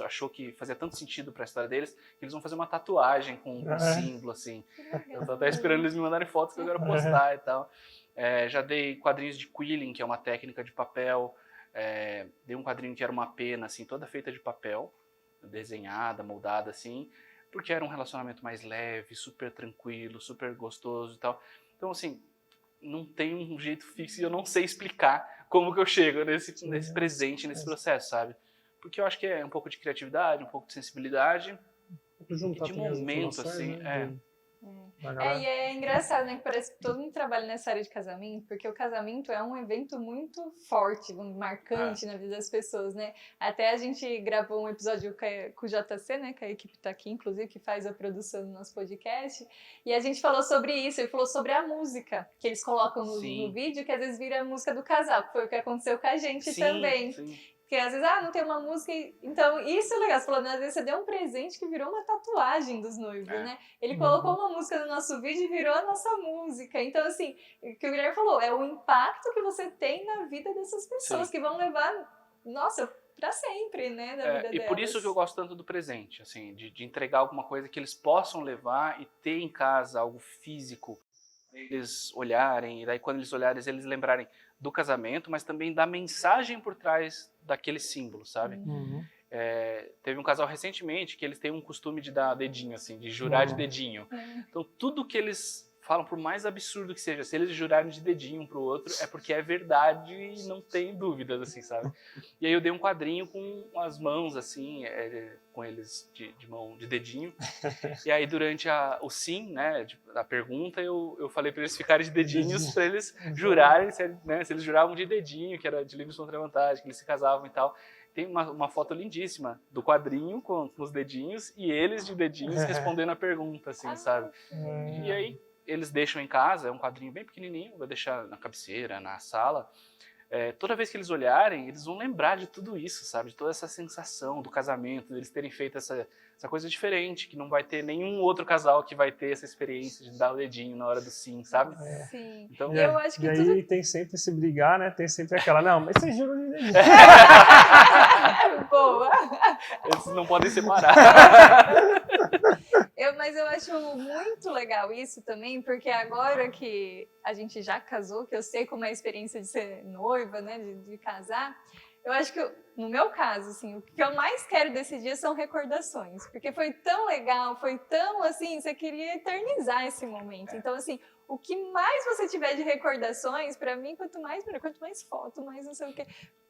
achou que fazia tanto sentido para a história deles, que eles vão fazer uma tatuagem com um símbolo, assim. Eu tô até esperando eles me mandarem fotos que eu quero postar e tal. Já dei quadrinhos de quilling, que é uma técnica de papel, dei um quadrinho que era uma pena, assim, toda feita de papel, desenhada, moldada, assim, porque era um relacionamento mais leve, super tranquilo, super gostoso e tal. Então, assim, não tem um jeito fixo e eu não sei explicar como que eu chego nesse presente, nesse processo, sabe? Porque eu acho que é um pouco de criatividade, um pouco de sensibilidade e de momento, assim, E é engraçado, né, que parece que todo mundo trabalha nessa área de casamento, porque o casamento é um evento muito forte, marcante na vida das pessoas, né? Até a gente gravou um episódio com o JC, né, que a equipe tá aqui, inclusive, que faz a produção do nosso podcast, e a gente falou sobre isso, ele falou sobre a música que eles colocam no vídeo, que às vezes vira a música do casal, que foi o que aconteceu com a gente também. Sim. Porque às vezes, não tem uma música. Então, isso é legal. Você falou, às vezes você deu um presente que virou uma tatuagem dos noivos, né? Ele colocou uma música no nosso vídeo e virou a nossa música. Então, assim, o que o Guilherme falou, é o impacto que você tem na vida dessas pessoas, que vão levar, nossa, pra sempre, né? Da vida e delas. por isso que eu gosto tanto do presente, assim, de entregar alguma coisa que eles possam levar e ter em casa algo físico. Eles olharem, e daí quando eles olharem, eles lembrarem do casamento, mas também da mensagem por trás daquele símbolo, sabe? Teve um casal recentemente que eles têm um costume de dar dedinho, assim, de jurar de dedinho. Então tudo que eles falam, por mais absurdo que seja, se eles jurarem de dedinho um pro outro, é porque é verdade e não tem dúvidas, assim, sabe? E aí eu dei um quadrinho com as mãos, assim, com eles de mão, de dedinho. E aí durante o sim, né, a pergunta, eu falei para eles ficarem de dedinhos, para eles jurarem, se eles juravam de dedinho, que era de livre e espontânea vontade, que eles se casavam e tal. Tem uma foto lindíssima do quadrinho com os dedinhos e eles de dedinhos respondendo a pergunta, assim, sabe? E aí eles deixam em casa, é um quadrinho bem pequenininho, vou deixar na cabeceira, na sala. Toda vez que eles olharem, eles vão lembrar de tudo isso, sabe? De toda essa sensação do casamento, deles terem feito essa coisa diferente, que não vai ter nenhum outro casal que vai ter essa experiência de dar o dedinho na hora do sim, sabe? Sim. Então, eu acho que aí tem sempre se brigar, né? Tem sempre aquela, não, mas você jurou de dedinho. Boa! Eles não podem separar. Mas eu acho muito legal isso também, porque agora que a gente já casou, que eu sei como é a experiência de ser noiva, né, de casar, eu acho que, no meu caso, assim, o que eu mais quero desse dia são recordações, porque foi tão legal, foi tão, assim, você queria eternizar esse momento. Então, assim, o que mais você tiver de recordações, pra mim, quanto mais foto, mais não sei o quê,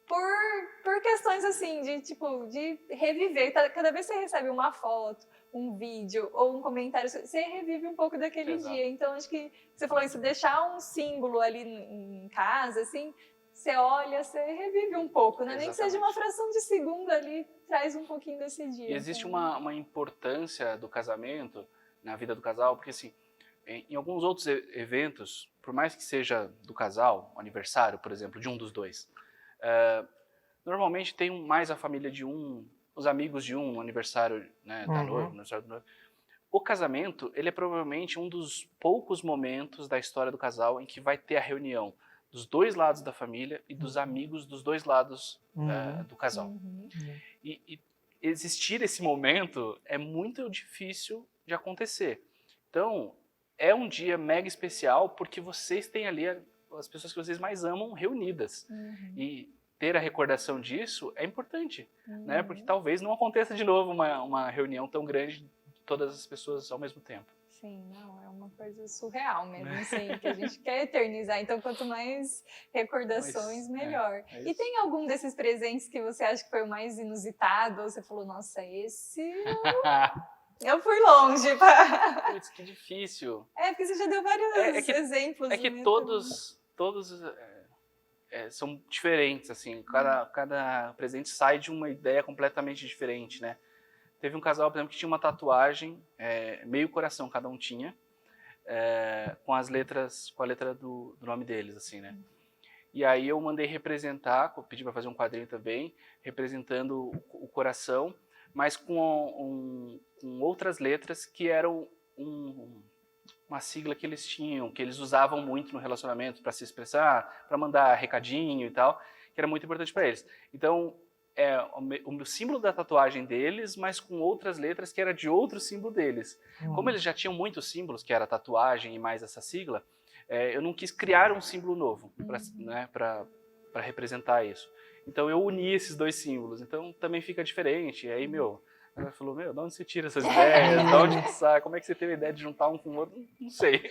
por questões, assim, de reviver. Cada vez que você recebe uma foto, um vídeo ou um comentário, você revive um pouco daquele dia. Então, acho que você falou isso, deixar um símbolo ali em casa, assim, você olha, você revive um pouco, né? Nem que seja uma fração de segundo ali, traz um pouquinho desse dia. E existe uma importância do casamento na vida do casal, porque assim, em alguns outros eventos, por mais que seja do casal, aniversário, por exemplo, de um dos dois, normalmente tem mais a família de um, os amigos de um, no aniversário, né, da noiva, aniversário do noivo. O casamento, ele é provavelmente um dos poucos momentos da história do casal em que vai ter a reunião dos dois lados da família e dos amigos dos dois lados do casal. E existir esse momento é muito difícil de acontecer. Então, é um dia mega especial porque vocês têm ali as pessoas que vocês mais amam reunidas. E ter a recordação disso é importante, né? Porque talvez não aconteça de novo uma reunião tão grande de todas as pessoas ao mesmo tempo. Sim, não, é uma coisa surreal mesmo, assim, que a gente quer eternizar. Então, quanto mais recordações, melhor. E tem algum desses presentes que você acha que foi o mais inusitado? Ou você falou, nossa, esse eu fui longe. Putz, que difícil. Porque você já deu vários exemplos. É que todos são diferentes, assim. Cada presente sai de uma ideia completamente diferente, né? Teve um casal, por exemplo, que tinha uma tatuagem, meio coração cada um tinha, com a letra do nome deles, assim, né? E aí eu mandei representar, pedi para fazer um quadrinho também, representando o coração, mas com outras letras que eram uma sigla que eles tinham, que eles usavam muito no relacionamento para se expressar, para mandar recadinho e tal, que era muito importante para eles. Então, o símbolo da tatuagem deles, mas com outras letras que era de outro símbolo deles. Como eles já tinham muitos símbolos, que era a tatuagem e mais essa sigla, eu não quis criar um símbolo novo para representar isso. Então eu uni esses dois símbolos, então também fica diferente. E aí, ela falou, de onde você tira essas ideias? De onde que sai? Como é que você teve a ideia de juntar um com o outro? Não sei.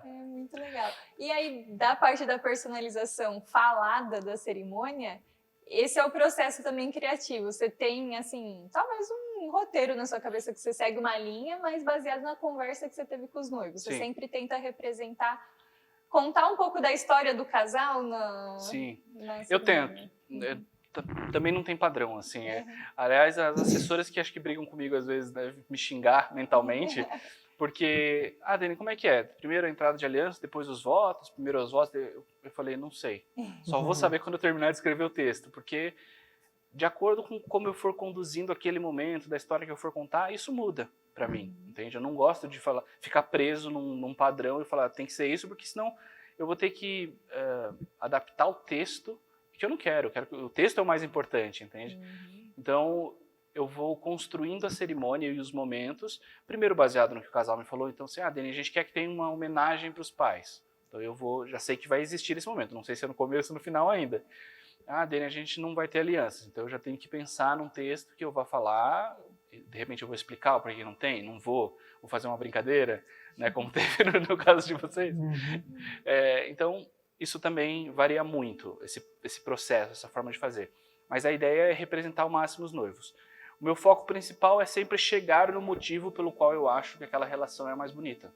Muito legal. E aí, da parte da personalização falada da cerimônia, esse é o processo também criativo. Você tem, assim, talvez um roteiro na sua cabeça que você segue uma linha, mas baseado na conversa que você teve com os noivos. Você sempre tenta representar, contar um pouco da história do casal Sim, eu tento. Também não tem padrão, assim. Aliás, as assessoras que acho que brigam comigo às vezes devem me xingar mentalmente, porque, Dani, como é que é? Primeiro a entrada de aliança, depois os votos, primeiro os votos. Eu falei, não sei. Só vou saber quando eu terminar de escrever o texto, porque de acordo com como eu for conduzindo aquele momento, da história que eu for contar, isso muda pra mim, entende? Eu não gosto de ficar preso num padrão e falar, tem que ser isso, porque senão eu vou ter que adaptar o texto que eu não quero. Eu quero que o texto é o mais importante, entende? Então, eu vou construindo a cerimônia e os momentos, primeiro baseado no que o casal me falou. Então, assim, Dani, a gente quer que tenha uma homenagem para os pais. Então, já sei que vai existir esse momento. Não sei se é no começo ou no final ainda. Dani, a gente não vai ter alianças. Então, eu já tenho que pensar num texto que eu vá falar. De repente, eu vou explicar o porquê não tem. Não vou fazer uma brincadeira, né, como teve no caso de vocês. Então, isso também varia muito, esse processo, essa forma de fazer. Mas a ideia é representar ao máximo os noivos. O meu foco principal é sempre chegar no motivo pelo qual eu acho que aquela relação é a mais bonita.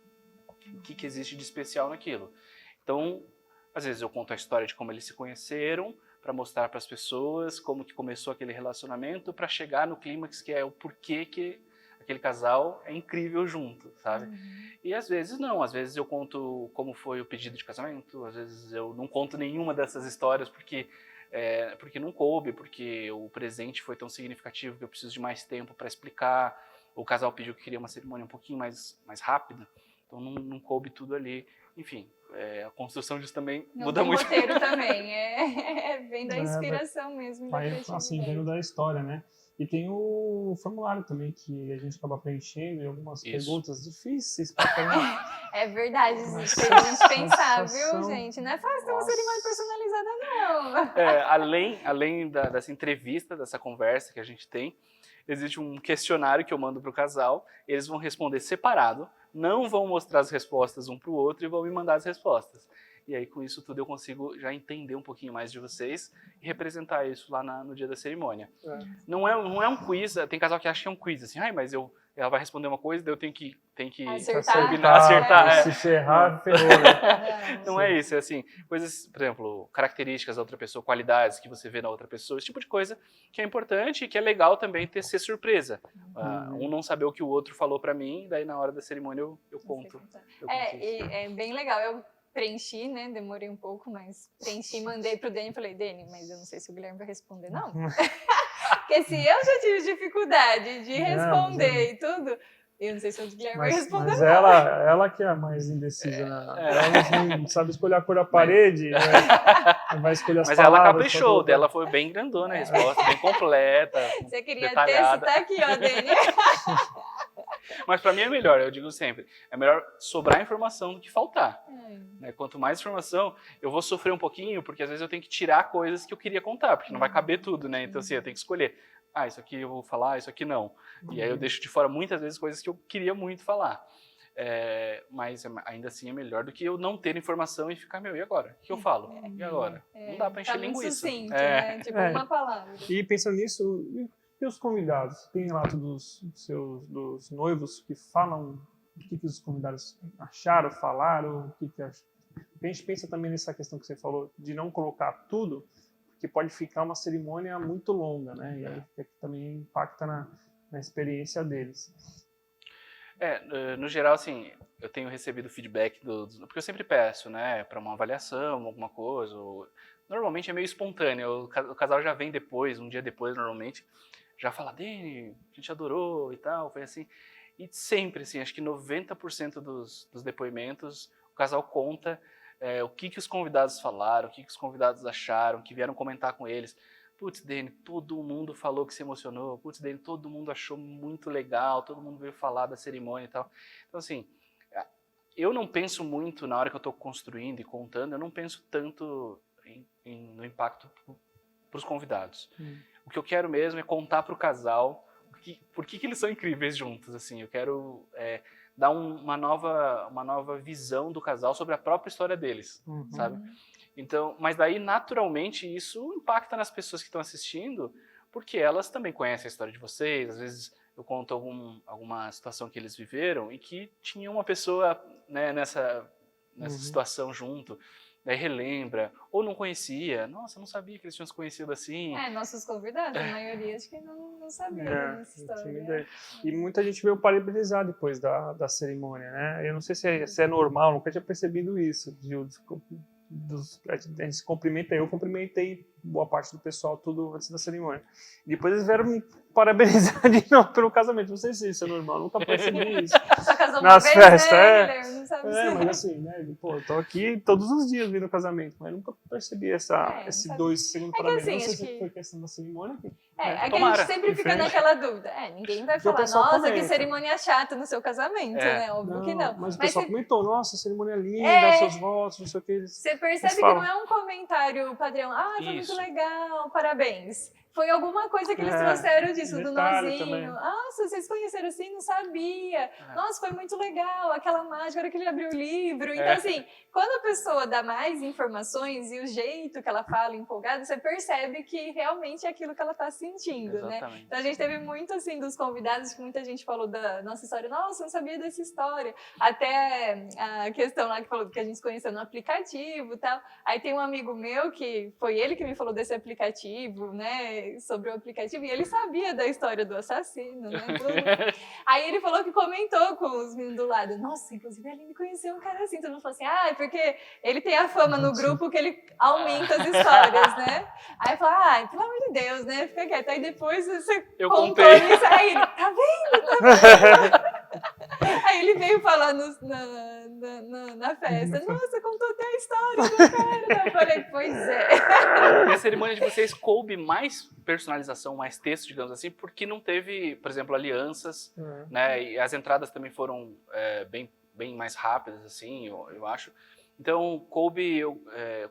O que existe de especial naquilo. Então, às vezes eu conto a história de como eles se conheceram, para mostrar para as pessoas como que começou aquele relacionamento, para chegar no clímax, que é o porquê que aquele casal é incrível junto, sabe? E às vezes não, às vezes eu conto como foi o pedido de casamento, às vezes eu não conto nenhuma dessas histórias porque não coube, porque o presente foi tão significativo que eu preciso de mais tempo para explicar, o casal pediu que queria uma cerimônia um pouquinho mais rápida, então não coube tudo ali. Enfim, a construção disso também muda muito. O roteiro também, vem da inspiração mesmo. Vai assim, vendo da história, né? E tem o formulário também, que a gente acaba preenchendo e algumas perguntas difíceis para falar. É verdade, existe a gente pensar, viu, gente? Não é fácil ter uma cerimônia personalizada, não. Além dessa entrevista, dessa conversa que a gente tem, existe um questionário que eu mando para o casal, eles vão responder separado, não vão mostrar as respostas um para o outro e vão me mandar as respostas. E aí, com isso tudo, eu consigo já entender um pouquinho mais de vocês e representar isso lá no dia da cerimônia. Não é um quiz, tem casal que acha que é um quiz, assim, mas ela vai responder uma coisa, daí eu tenho que acertar. Se errar, ferrou, né? Não é isso, é assim, coisas, por exemplo, características da outra pessoa, qualidades que você vê na outra pessoa, esse tipo de coisa que é importante e que é legal também ser surpresa. Um não saber o que o outro falou pra mim, daí na hora da cerimônia eu conto. É bem legal. Eu preenchi, né? Demorei um pouco, mas preenchi, mandei pro Dani e falei, Dani, mas eu não sei se o Guilherme vai responder, não. Porque se eu já tive dificuldade de responder e tudo, eu não sei se o Guilherme vai responder, mas não. Ela que é a mais indecisa, ela não sabe escolher a cor da parede, vai escolher as palavras. Mas ela caprichou, dela foi bem grandona a resposta, bem completa, Você queria detalhada. ter, tá aqui, ó, Dani. Mas para mim é melhor, eu digo sempre, é melhor sobrar informação do que faltar. Né? Quanto mais informação, eu vou sofrer um pouquinho, porque às vezes eu tenho que tirar coisas que eu queria contar, porque não vai caber tudo, né? Então assim, eu tenho que escolher. Isso aqui eu vou falar, isso aqui não. E aí eu deixo de fora muitas vezes coisas que eu queria muito falar. Mas ainda assim é melhor do que eu não ter informação e ficar, e agora? O que eu falo? E agora? Não dá pra encher muito linguiça. sucinto, né? Tipo uma palavra. E pensando nisso, e os convidados? Tem relato dos noivos que falam o que os convidados acharam, falaram, o que acharam? A gente pensa também nessa questão que você falou, de não colocar tudo, porque pode ficar uma cerimônia muito longa, né? E aí também impacta na experiência deles. No geral, assim, eu tenho recebido feedback porque eu sempre peço, né, para uma avaliação, alguma coisa. Normalmente é meio espontâneo, o casal já vem depois, um dia depois, normalmente, já fala, Dani, a gente adorou e tal, foi assim. E sempre, assim, acho que 90% dos depoimentos, o casal conta o que os convidados falaram, o que os convidados acharam, que vieram comentar com eles. Putz, Dani, todo mundo falou que se emocionou. Putz, Dani, todo mundo achou muito legal. Todo mundo veio falar da cerimônia e tal. Então, assim, eu não penso muito na hora que eu estou construindo e contando, eu não penso tanto no impacto para os convidados. O que eu quero mesmo é contar para o casal por que eles são incríveis juntos. Assim, eu quero dar uma nova visão do casal sobre a própria história deles, sabe? Então, mas daí, naturalmente, isso impacta nas pessoas que estão assistindo, porque elas também conhecem a história de vocês. Às vezes eu conto alguma situação que eles viveram e que tinha uma pessoa, né, nessa situação junto, daí relembra, ou não conhecia. Nossa, eu não sabia que eles tinham se conhecido assim. Nossos convidados, a maioria acho que não sabia dessa história. E muita gente veio parabenizar depois da cerimônia, né? Eu não sei se é normal, nunca tinha percebido isso, a gente se cumprimenta, eu cumprimentei boa parte do pessoal tudo antes da cerimônia. Depois eles vieram me parabenizar de novo pelo casamento. Não sei se isso é normal, nunca percebi isso. Só casou nas uma festas, vez, né? Não sabe mas assim, né? Pô, eu tô aqui todos os dias vendo o casamento, mas nunca percebi esse segundo parabéns. Assim, não sei se foi questão da cerimônia. Que a gente sempre fica naquela dúvida. Ninguém vai falar, nossa, que cerimônia chata no seu casamento, né? Óbvio que não. Mas o pessoal comentou, nossa, cerimônia linda, seus votos, não sei o que. Você percebe que não é um comentário padrão, foi muito legal, parabéns. Foi alguma coisa que eles trouxeram disso, do nozinho. Também. Nossa, vocês conheceram assim? Não sabia. Nossa, foi muito legal, aquela mágica, hora que ele abriu o livro. Então, assim, quando a pessoa dá mais informações e o jeito que ela fala empolgada, você percebe que realmente é aquilo que ela está sentindo, né? Então, a gente teve muito, assim, dos convidados, que muita gente falou da nossa história. Nossa, eu não sabia dessa história. Até a questão lá que falou que a gente se conheceu no aplicativo e tal. Aí tem um amigo meu que foi ele que me falou desse aplicativo, né? Sobre o aplicativo, e ele sabia da história do assassino, né? Aí ele falou que comentou com os meninos do lado. Nossa, inclusive ele me conheceu um cara assim. Todo mundo falou assim, é porque ele tem a fama no grupo que ele aumenta as histórias, né? Aí falou, pelo amor de Deus, né? Fica quieto. Aí depois você contou isso, aí ele, tá vendo? Aí ele veio falar na festa. Nossa, contou até a história do cara. Eu falei, pois é. E a cerimônia de vocês coube mais personalização, mais texto, digamos assim, porque não teve, por exemplo, alianças, né? E as entradas também foram bem mais rápidas, assim, eu acho. Então, coube eu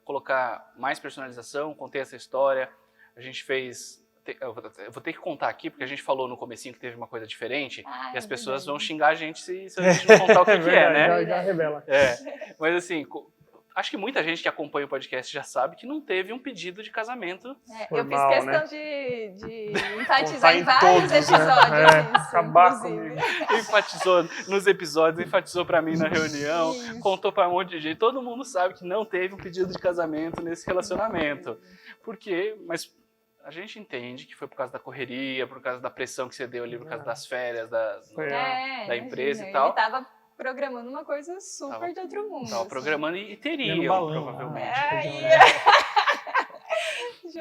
colocar mais personalização, contei essa história. A gente fez... Eu vou ter que contar aqui, porque a gente falou no comecinho que teve uma coisa diferente, e as pessoas vão xingar a gente se a gente não contar o que é, né? Já revela. Mas assim, acho que muita gente que acompanha o podcast já sabe que não teve um pedido de casamento formal, eu fiz questão de enfatizar em vários episódios. Acabar comigo. Enfatizou nos episódios, enfatizou pra mim na reunião, contou pra um monte de gente. Todo mundo sabe que não teve um pedido de casamento nesse relacionamento. Por quê? Mas a gente entende que foi por causa da correria, por causa da pressão que você deu ali, por causa das férias da empresa e tal. Ele tava programando uma coisa super de outro mundo. Tava programando e teria, provavelmente.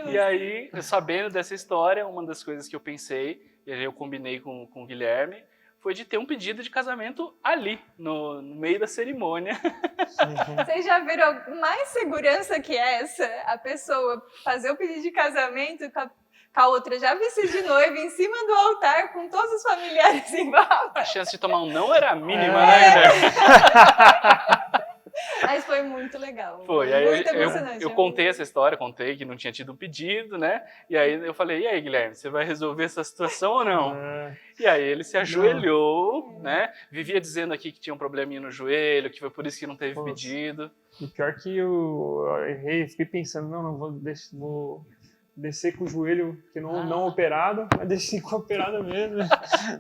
E aí, sabendo dessa história, uma das coisas que eu pensei, e aí eu combinei com o Guilherme, foi de ter um pedido de casamento ali, no meio da cerimônia. Vocês já viram mais segurança que essa? A pessoa fazer o pedido de casamento com a outra já vestida de noiva em cima do altar com todos os familiares em volta. A chance de tomar um não era mínima, né? Mas foi muito muito legal. Foi, aí muito emocionante. eu contei essa história, contei que não tinha tido um pedido, né? E aí eu falei, e aí, Guilherme, você vai resolver essa situação ou não? E aí ele se ajoelhou, né? Vivia dizendo aqui que tinha um probleminha no joelho, que foi por isso que não teve pedido. E pior que eu errei, fiquei pensando, não vou descer com o joelho que não operado, mas desci com o operado mesmo.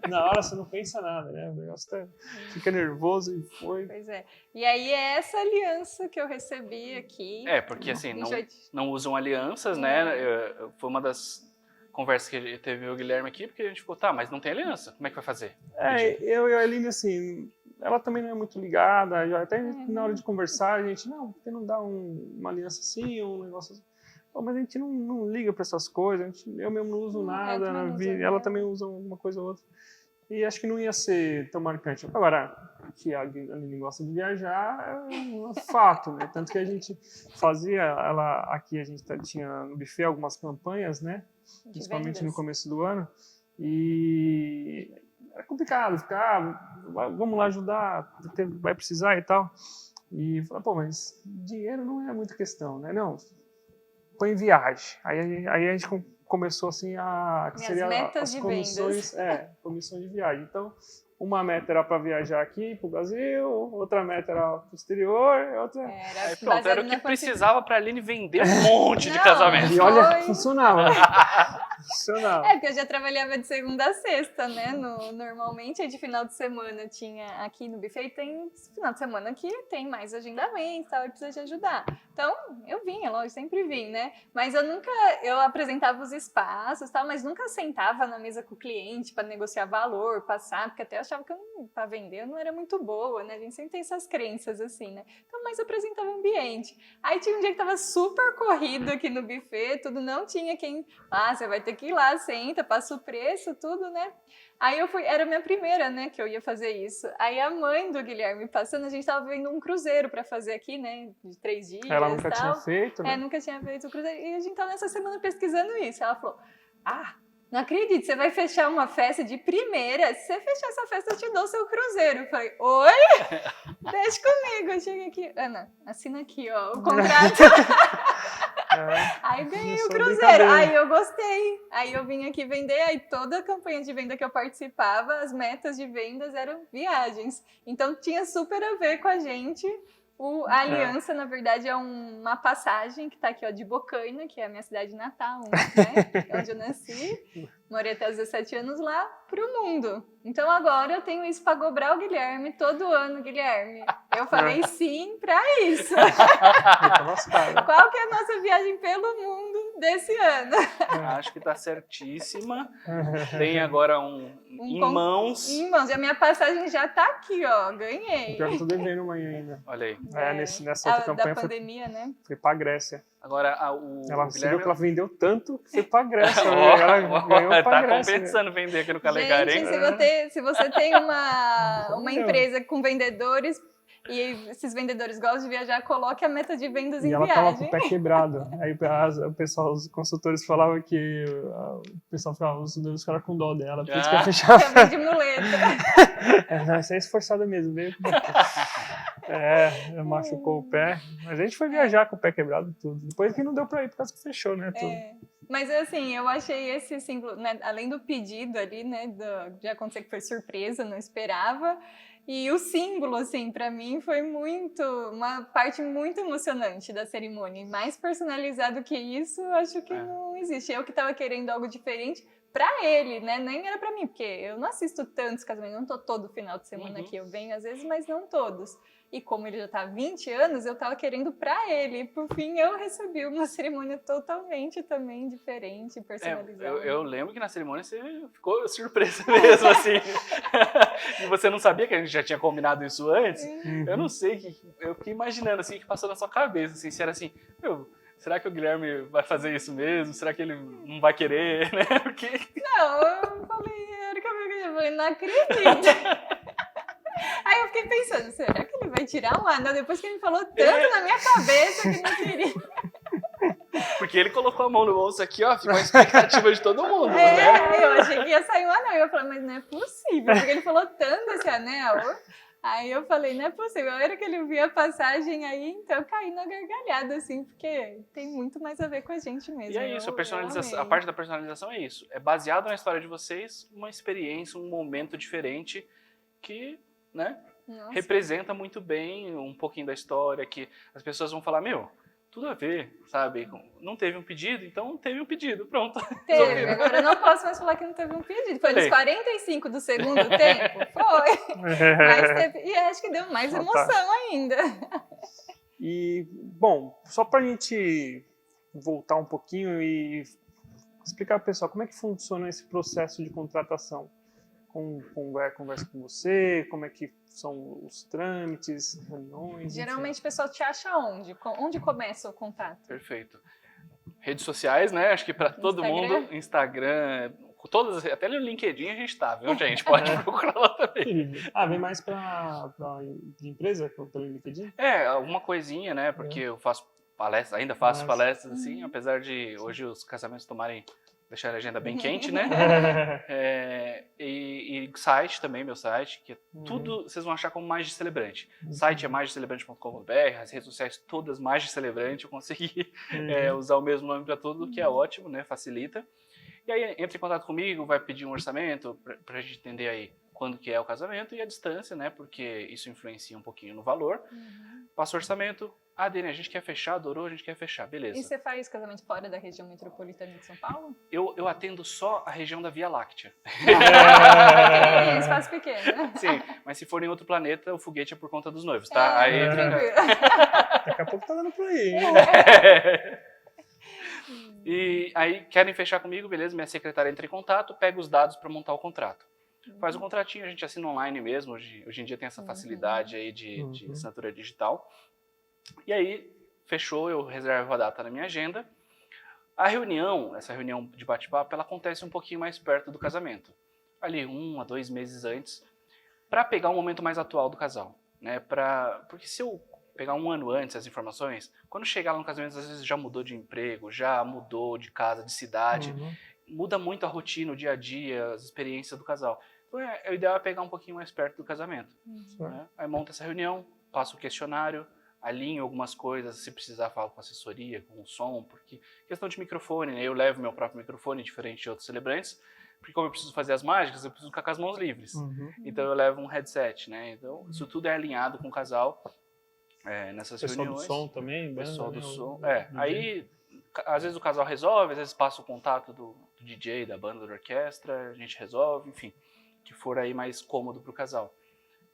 Na hora você não pensa nada, né? O negócio fica nervoso e foi. Pois é. E aí é essa aliança que eu recebi aqui. Porque assim, não usam alianças, né? Foi uma das conversas que teve o Guilherme aqui, porque a gente ficou, mas não tem aliança, como é que vai fazer? Eu e a Aline, assim, ela também não é muito ligada, até na hora de conversar, a gente, por que não dá uma aliança assim, um negócio assim? Mas a gente não liga para essas coisas, eu mesmo não uso nada, ela também usa uma coisa ou outra. E acho que não ia ser tão marcante. Agora, que a Aline gosta de viajar é um fato, né? Tanto que a gente fazia, aqui a gente tinha no buffet algumas campanhas, né? Principalmente no começo do ano. E é complicado ficar, vamos lá ajudar, vai precisar e tal. E falar, mas dinheiro não é muita questão, né? Não. Põe em viagem. Aí a gente começou assim que seria as comissões, comissões de viagem. Então, uma meta era para viajar aqui para o Brasil, outra meta era para o exterior, outra. Era o que precisava para a Aline vender um monte de casamento. E olha, funcionava. Porque eu já trabalhava de segunda a sexta, né? Normalmente, aí de final de semana tinha aqui no buffet, tem final de semana que tem mais agendamento e tal, e precisa de ajudar. Então, eu vinha, lógico, sempre vim, né? Mas eu apresentava os espaços e tal, mas nunca sentava na mesa com o cliente para negociar valor, passar, porque até eu achava que para vender eu não era muito boa, né? A gente sempre tem essas crenças assim, né? Então, mas eu apresentava o ambiente. Aí tinha um dia que tava super corrido aqui no buffet, tudo, não tinha quem... você vai ter que ir lá, senta, passa o preço, tudo, né? Aí eu fui, era a minha primeira, né, que eu ia fazer isso. Aí a mãe do Guilherme passando, a gente tava vendo um cruzeiro pra fazer aqui, né, de 3 dias. Ela nunca tinha feito, né? Nunca tinha feito o cruzeiro. E a gente tava nessa semana pesquisando isso. Ela falou, não acredito, você vai fechar uma festa de primeira. Se você fechar essa festa, eu te dou o seu cruzeiro. Eu falei, oi? Deixa comigo. Eu cheguei aqui, Ana, assina aqui, ó, o contrato. Aí ganhei o cruzeiro, aí eu gostei, aí eu vim aqui vender, aí toda a campanha de venda que eu participava, as metas de vendas eram viagens, então tinha super a ver com a gente. A aliança, na verdade, é uma passagem que está aqui, ó, de Bocaina, que é a minha cidade natal, né? Onde eu nasci, morei até os 17 anos lá, para o mundo. Então agora eu tenho isso para cobrar o Guilherme todo ano, Guilherme. Eu falei sim para isso. Qual que é a nossa viagem pelo mundo desse ano? Acho que está certíssima. Tem agora em mãos. Em mãos. E a minha passagem já está aqui, ó. Ganhei. Pior que eu tô devendo amanhã ainda. Olha aí. Nessa outra campanha da pandemia, né? Foi pra Grécia. Agora, ela Guilherme... que ela vendeu tanto que foi pra Grécia. Ela ganhou pra Grécia. Tá compensando vender aqui no Calegari, hein? Gente, se você tem uma empresa com vendedores e esses vendedores gostam de viajar, coloque a meta de vendas em viagem. E ela tava com o pé quebrado. Aí o pessoal, os consultores falavam que o pessoal falava, os caras com dó dela, por isso que ia fechar. Também de muleta. Não, essa é esforçada mesmo, veio. Machucou o pé. Mas a gente foi viajar com o pé quebrado e tudo. Depois que não deu pra ir, por causa que fechou, né? Tudo. Mas assim, eu achei esse símbolo, né, além do pedido ali, né, de acontecer que foi surpresa, não esperava. E o símbolo, assim, pra mim foi uma parte muito emocionante da cerimônia. E mais personalizado que isso, acho que não existe. Eu que tava querendo algo diferente pra ele, né? Nem era pra mim, porque eu não assisto tantos casamentos, não tô todo final de semana aqui. Eu venho às vezes, mas não todos. E como ele já tá há 20 anos, eu tava querendo pra ele. E por fim, eu recebi uma cerimônia totalmente também diferente, personalizada. Eu lembro que na cerimônia você ficou surpresa mesmo, assim. E você não sabia que a gente já tinha combinado isso antes? Eu não sei, eu fiquei imaginando, assim, que passou na sua cabeça, assim, se era assim, será que o Guilherme vai fazer isso mesmo? Será que ele não vai querer, né? Porque... Não, eu falei, não acredito. Aí eu fiquei pensando, será que ele vai tirar um anel? Depois que ele falou tanto na minha cabeça que não queria. Porque ele colocou a mão no bolso aqui, ó, ficou a expectativa de todo mundo, né? Eu achei que ia sair um anel. E eu falei, mas não é possível, porque ele falou tanto esse anel. Aí eu falei, não é possível. A hora que ele viu a passagem aí, então eu caí na gargalhada, assim, porque tem muito mais a ver com a gente mesmo. E é isso, a personalização, a amei. parte da personalização é isso. É baseado na história de vocês, uma experiência, um momento diferente que, né, Nossa. representa muito bem um pouquinho da história, que as pessoas vão falar, meu, tudo a ver, sabe? Não teve um pedido, então teve um pedido, pronto. Teve, agora eu não posso mais falar que não teve um pedido. Foi nos 45 do segundo tempo? Foi. Mas teve, e acho que deu mais emoção ainda. E, bom, só pra gente voltar um pouquinho e explicar pro pessoal como é que funciona esse processo de contratação. Conversa com você, como é que são os trâmites, reuniões. Geralmente o pessoal te acha onde? Onde começa o contato? Perfeito. Redes sociais, né? Acho que para todo mundo, Instagram, todas, até no LinkedIn a gente tá, viu, gente? Pode procurar lá também. Vem mais para empresa pelo LinkedIn? Alguma coisinha, né? Porque eu faço palestras, ainda faço palestras assim, apesar de hoje os casamentos deixar a agenda bem quente, né? E site também, meu site, que é tudo vocês vão achar como Magia de Celebrante. Site é magiacelebrante.com.br, as redes sociais todas Magia de Celebrante, eu consegui usar o mesmo nome para tudo, que é ótimo, né? Facilita. E aí entra em contato comigo, vai pedir um orçamento pra gente entender aí quando que é o casamento e a distância, né? Porque isso influencia um pouquinho no valor. Passa o orçamento. Ah, Dani, a gente quer fechar, adorou, a gente quer fechar, beleza. E você faz casamento fora da região metropolitana de São Paulo? Eu atendo só a região da Via Láctea. Espaço pequeno, né? Sim, mas se for em outro planeta, o foguete é por conta dos noivos, tá? Tranquilo. Daqui a pouco tá dando por aí. E aí, querem fechar comigo, beleza, minha secretária entra em contato, pega os dados para montar o contrato. Faz o contratinho, a gente assina online mesmo, hoje em dia tem essa facilidade aí de assinatura digital. E aí, fechou, eu reservo a data na minha agenda. A reunião, essa reunião de bate-papo, ela acontece um pouquinho mais perto do casamento. Ali 1 a 2 meses antes, para pegar o momento mais atual do casal. Né? Porque se eu pegar 1 ano antes as informações, quando chegar lá no casamento, às vezes já mudou de emprego, já mudou de casa, de cidade, muda muito a rotina, o dia a dia, as experiências do casal. Então, o ideal é pegar um pouquinho mais perto do casamento. Né? Aí monta essa reunião, passa o questionário, alinho algumas coisas, se precisar falo com assessoria, com o som, porque questão de microfone, né? Eu levo meu próprio microfone, diferente de outros celebrantes, porque como eu preciso fazer as mágicas, eu preciso ficar com as mãos livres. Então eu levo um headset, né? Então isso tudo é alinhado com o casal nessas reuniões. Pessoal do som também? Pessoal do som, aí às vezes o casal resolve, às vezes passa o contato do DJ, da banda, da orquestra, a gente resolve, enfim, que for aí mais cômodo pro casal.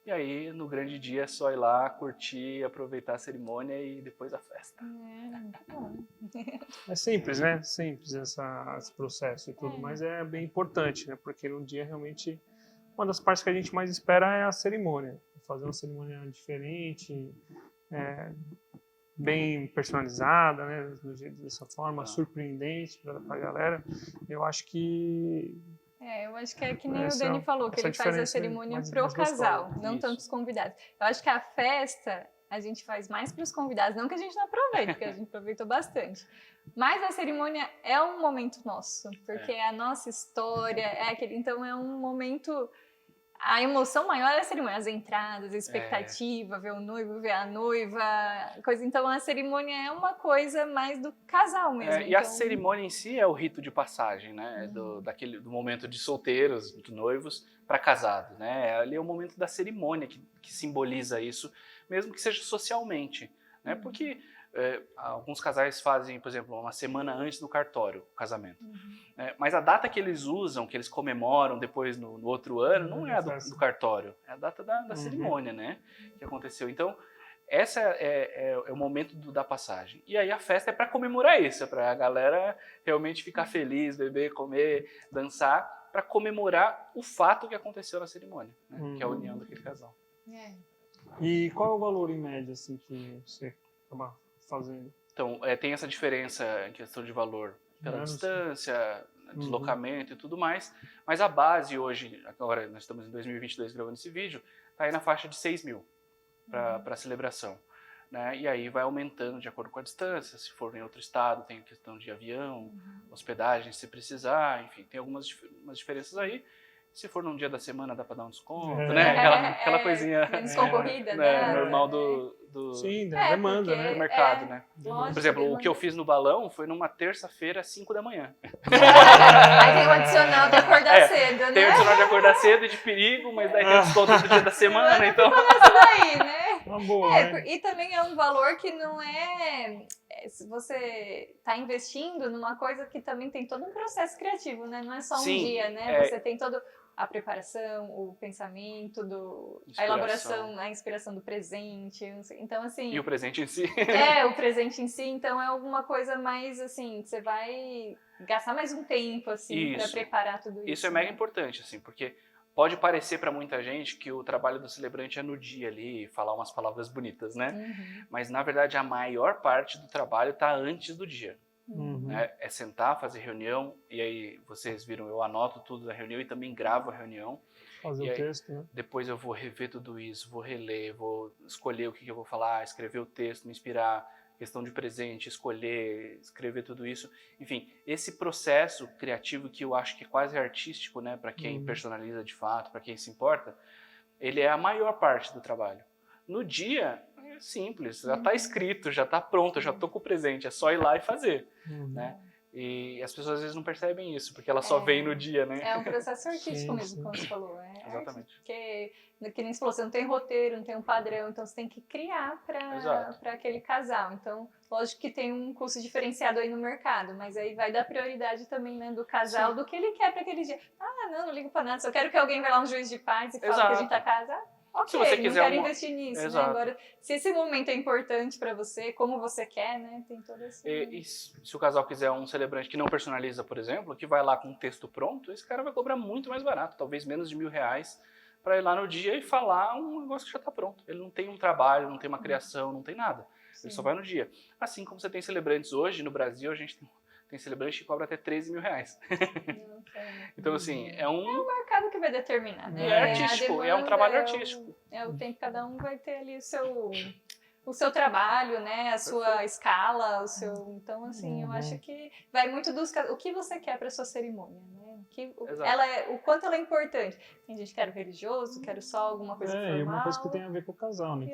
E aí, no grande dia, é só ir lá, curtir, aproveitar a cerimônia e depois a festa. É simples, né? Simples esse processo e tudo, mas é bem importante, né? Porque no dia, realmente, uma das partes que a gente mais espera é a cerimônia. Fazer uma cerimônia diferente, bem personalizada, né? Dessa forma, surpreendente para a galera. Eu acho que... Eu acho que é que nem o Dani falou, que ele faz a cerimônia pro casal, não tanto os convidados. Eu acho que a festa a gente faz mais para os convidados, não que a gente não aproveite, porque a gente aproveitou bastante. Mas a cerimônia é um momento nosso, porque é a nossa história, então é um momento... A emoção maior é a cerimônia, as entradas, a expectativa, ver o noivo, ver a noiva, coisa. Então a cerimônia é uma coisa mais do casal mesmo. E a cerimônia em si é o rito de passagem, né? Do momento de solteiros, de noivos, para casados, né? Ali é o momento da cerimônia que simboliza isso, mesmo que seja socialmente, né? Porque alguns casais fazem, por exemplo, uma semana antes do cartório, o casamento. Mas a data que eles usam, que eles comemoram depois no outro ano, não é a do cartório, é a data da cerimônia, né? Que aconteceu. Então, essa é o momento da passagem. E aí a festa é para comemorar isso, é para a galera realmente ficar feliz, beber, comer, dançar, para comemorar o fato que aconteceu na cerimônia, né? Que é a união daquele casal. E qual é o valor em média assim, que você acaba fazendo? Então, tem essa diferença em questão de valor pela distância, deslocamento e tudo mais, mas a base hoje, agora nós estamos em 2022 gravando esse vídeo, está aí na faixa de 6 mil para a celebração. Né? E aí vai aumentando de acordo com a distância, se for em outro estado tem questão de avião, hospedagem se precisar, enfim, tem algumas diferenças aí. Se for num dia da semana, dá para dar um desconto, É. né? Aquela coisinha Menos concorrida, né, né? normal do Sim, da demanda, porque- né? mercado, né? Lógico, Por exemplo, o que eu demanda. fiz no balão foi numa terça-feira, às 5 da manhã. Aí tem o adicional de acordar cedo, né? Tem o adicional de acordar cedo e de perigo, mas daí tem o desconto do dia da semana, então... Isso daí, né? Uma boa, né? E também é um valor que não se você está investindo numa coisa que também tem todo um processo criativo, né? Não é só um Sim, dia, né? Você tem todo a preparação, o pensamento, a elaboração, a inspiração do presente. Então, assim... E o presente em si. O presente em si, então é alguma coisa mais, assim, que você vai gastar mais um tempo, assim, para preparar tudo isso. Isso é mega importante, assim, porque pode parecer para muita gente que o trabalho do celebrante é no dia ali, falar umas palavras bonitas, né? Uhum. Mas, na verdade, a maior parte do trabalho está antes do dia. Uhum. Né? É sentar, fazer reunião, e aí vocês viram, eu anoto tudo da reunião e também gravo a reunião. Fazer e o aí, texto, né? depois eu vou rever tudo isso, vou reler, vou escolher o que eu vou falar, escrever o texto, me inspirar, questão de presente, escolher, escrever tudo isso. Enfim, esse processo criativo que eu acho que é quase artístico, né, para quem personaliza de fato, para quem se importa, ele é a maior parte do trabalho. No dia, é simples, já está escrito, já está pronto, eu já estou com o presente, é só ir lá e fazer, né? E as pessoas às vezes não percebem isso, porque elas só veem no dia, né? É um processo artístico Sim, mesmo, sim. como você falou. Exatamente. Porque, que nem você falou, você não tem roteiro, não tem um padrão, então você tem que criar para aquele casal. Então, lógico que tem um custo diferenciado aí no mercado, mas aí vai dar prioridade também, né, do casal, do que ele quer para aquele dia. Ah, não ligo para nada, só quero que alguém vá lá um juiz de paz e fale que a gente tá casado. Ok, se você quiser não quero investir nisso, né? Agora, se esse momento é importante para você, como você quer, né? Tem todo esse... E se o casal quiser um celebrante que não personaliza, por exemplo, que vai lá com um texto pronto, esse cara vai cobrar muito mais barato, talvez menos de R$1.000, para ir lá no dia e falar um negócio que já está pronto. Ele não tem um trabalho, não tem uma criação, não tem nada. Sim. Ele só vai no dia. Assim como você tem celebrantes hoje, no Brasil, a gente tem celebrante que cobra até R$13.000. Então, assim, é um mercado que vai determinar, né? É artístico, é um trabalho artístico. O tempo que cada um vai ter ali o seu trabalho, né? A sua escala, o seu... Então, assim, eu acho que vai muito o que você quer para sua cerimônia, né? O quanto ela é importante. Tem gente que quer o religioso, quero só alguma coisa formal. E uma coisa que tem a ver com o casal, né?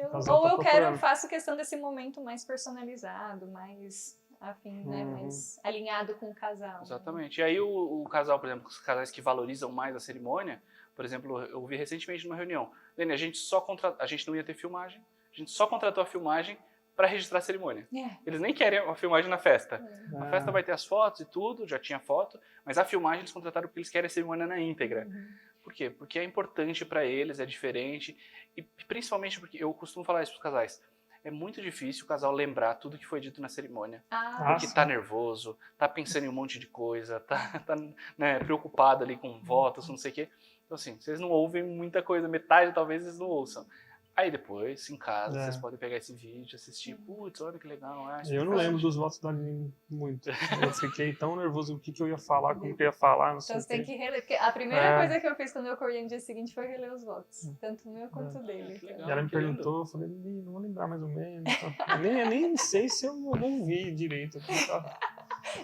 Faço questão desse momento mais personalizado, mais... afim, né, mais alinhado com o casal. Exatamente. Né? E aí o casal, por exemplo, os casais que valorizam mais a cerimônia, por exemplo, eu ouvi recentemente numa reunião, Lene, a gente não ia ter filmagem, a gente só contratou a filmagem para registrar a cerimônia. Eles nem querem a filmagem na festa. A festa vai ter as fotos e tudo, já tinha foto, mas a filmagem eles contrataram porque eles querem a cerimônia na íntegra. Por quê? Porque é importante para eles, é diferente, e principalmente porque eu costumo falar isso para os casais, é muito difícil o casal lembrar tudo que foi dito na cerimônia. Porque tá nervoso, tá pensando em um monte de coisa, tá né, preocupado ali com votos, não sei o quê. Então, assim, vocês não ouvem muita coisa, metade talvez eles não ouçam. Aí depois, em casa, vocês podem pegar esse vídeo, assistir, putz, olha que legal. Eu não lembro dos votos da Aline muito. Eu fiquei tão nervoso o que eu ia falar, como que eu ia falar, não sei. Então você tem que reler, porque a primeira coisa que eu fiz quando eu acordei no dia seguinte foi reler os votos, tanto o meu quanto o dele. Legal, e ela me perguntou, eu falei, não vou lembrar mais ou menos. Eu nem sei se eu ouvi direito.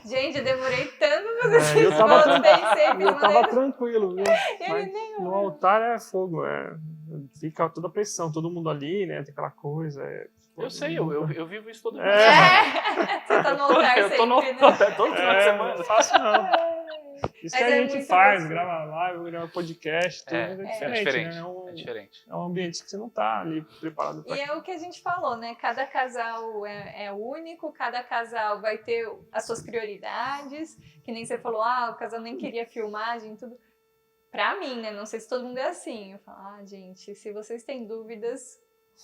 Gente, eu demorei tanto pra fazer esses eu tava tranquilo, viu? Mas no altar é fogo, fica toda a pressão, todo mundo ali, né? Tem aquela coisa. Eu sei, eu vivo isso todo dia. Você tá no altar sempre, eu tô no altar todo final de semana. Não faço não. Isso que a gente faz, grava live, grava podcast, tudo é diferente, né? É diferente. É um ambiente que você não tá ali preparado para. E é o que a gente falou, né? Cada casal é único, cada casal vai ter as suas prioridades, que nem você falou, o casal nem queria filmagem, tudo. Pra mim, né? Não sei se todo mundo é assim. Eu falo, gente, se vocês têm dúvidas,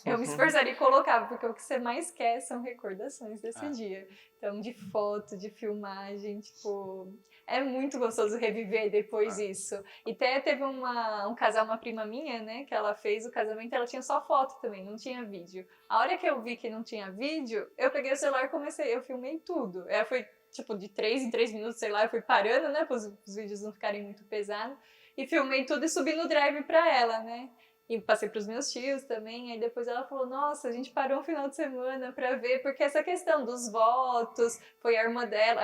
eu me esforçaria e colocava, porque o que você mais quer são recordações desse dia. Então, de foto, de filmagem, tipo... É muito gostoso reviver depois isso. E até teve um casal, uma prima minha, né? Que ela fez o casamento, ela tinha só foto também, não tinha vídeo. A hora que eu vi que não tinha vídeo, eu peguei o celular e eu filmei tudo. Foi, tipo, de 3 em 3 minutos, sei lá, eu fui parando, né? Para os vídeos não ficarem muito pesados. E filmei tudo e subi no Drive pra ela, né? E passei para os meus tios também, aí depois ela falou, nossa, a gente parou um final de semana para ver, porque essa questão dos votos, foi a irmã dela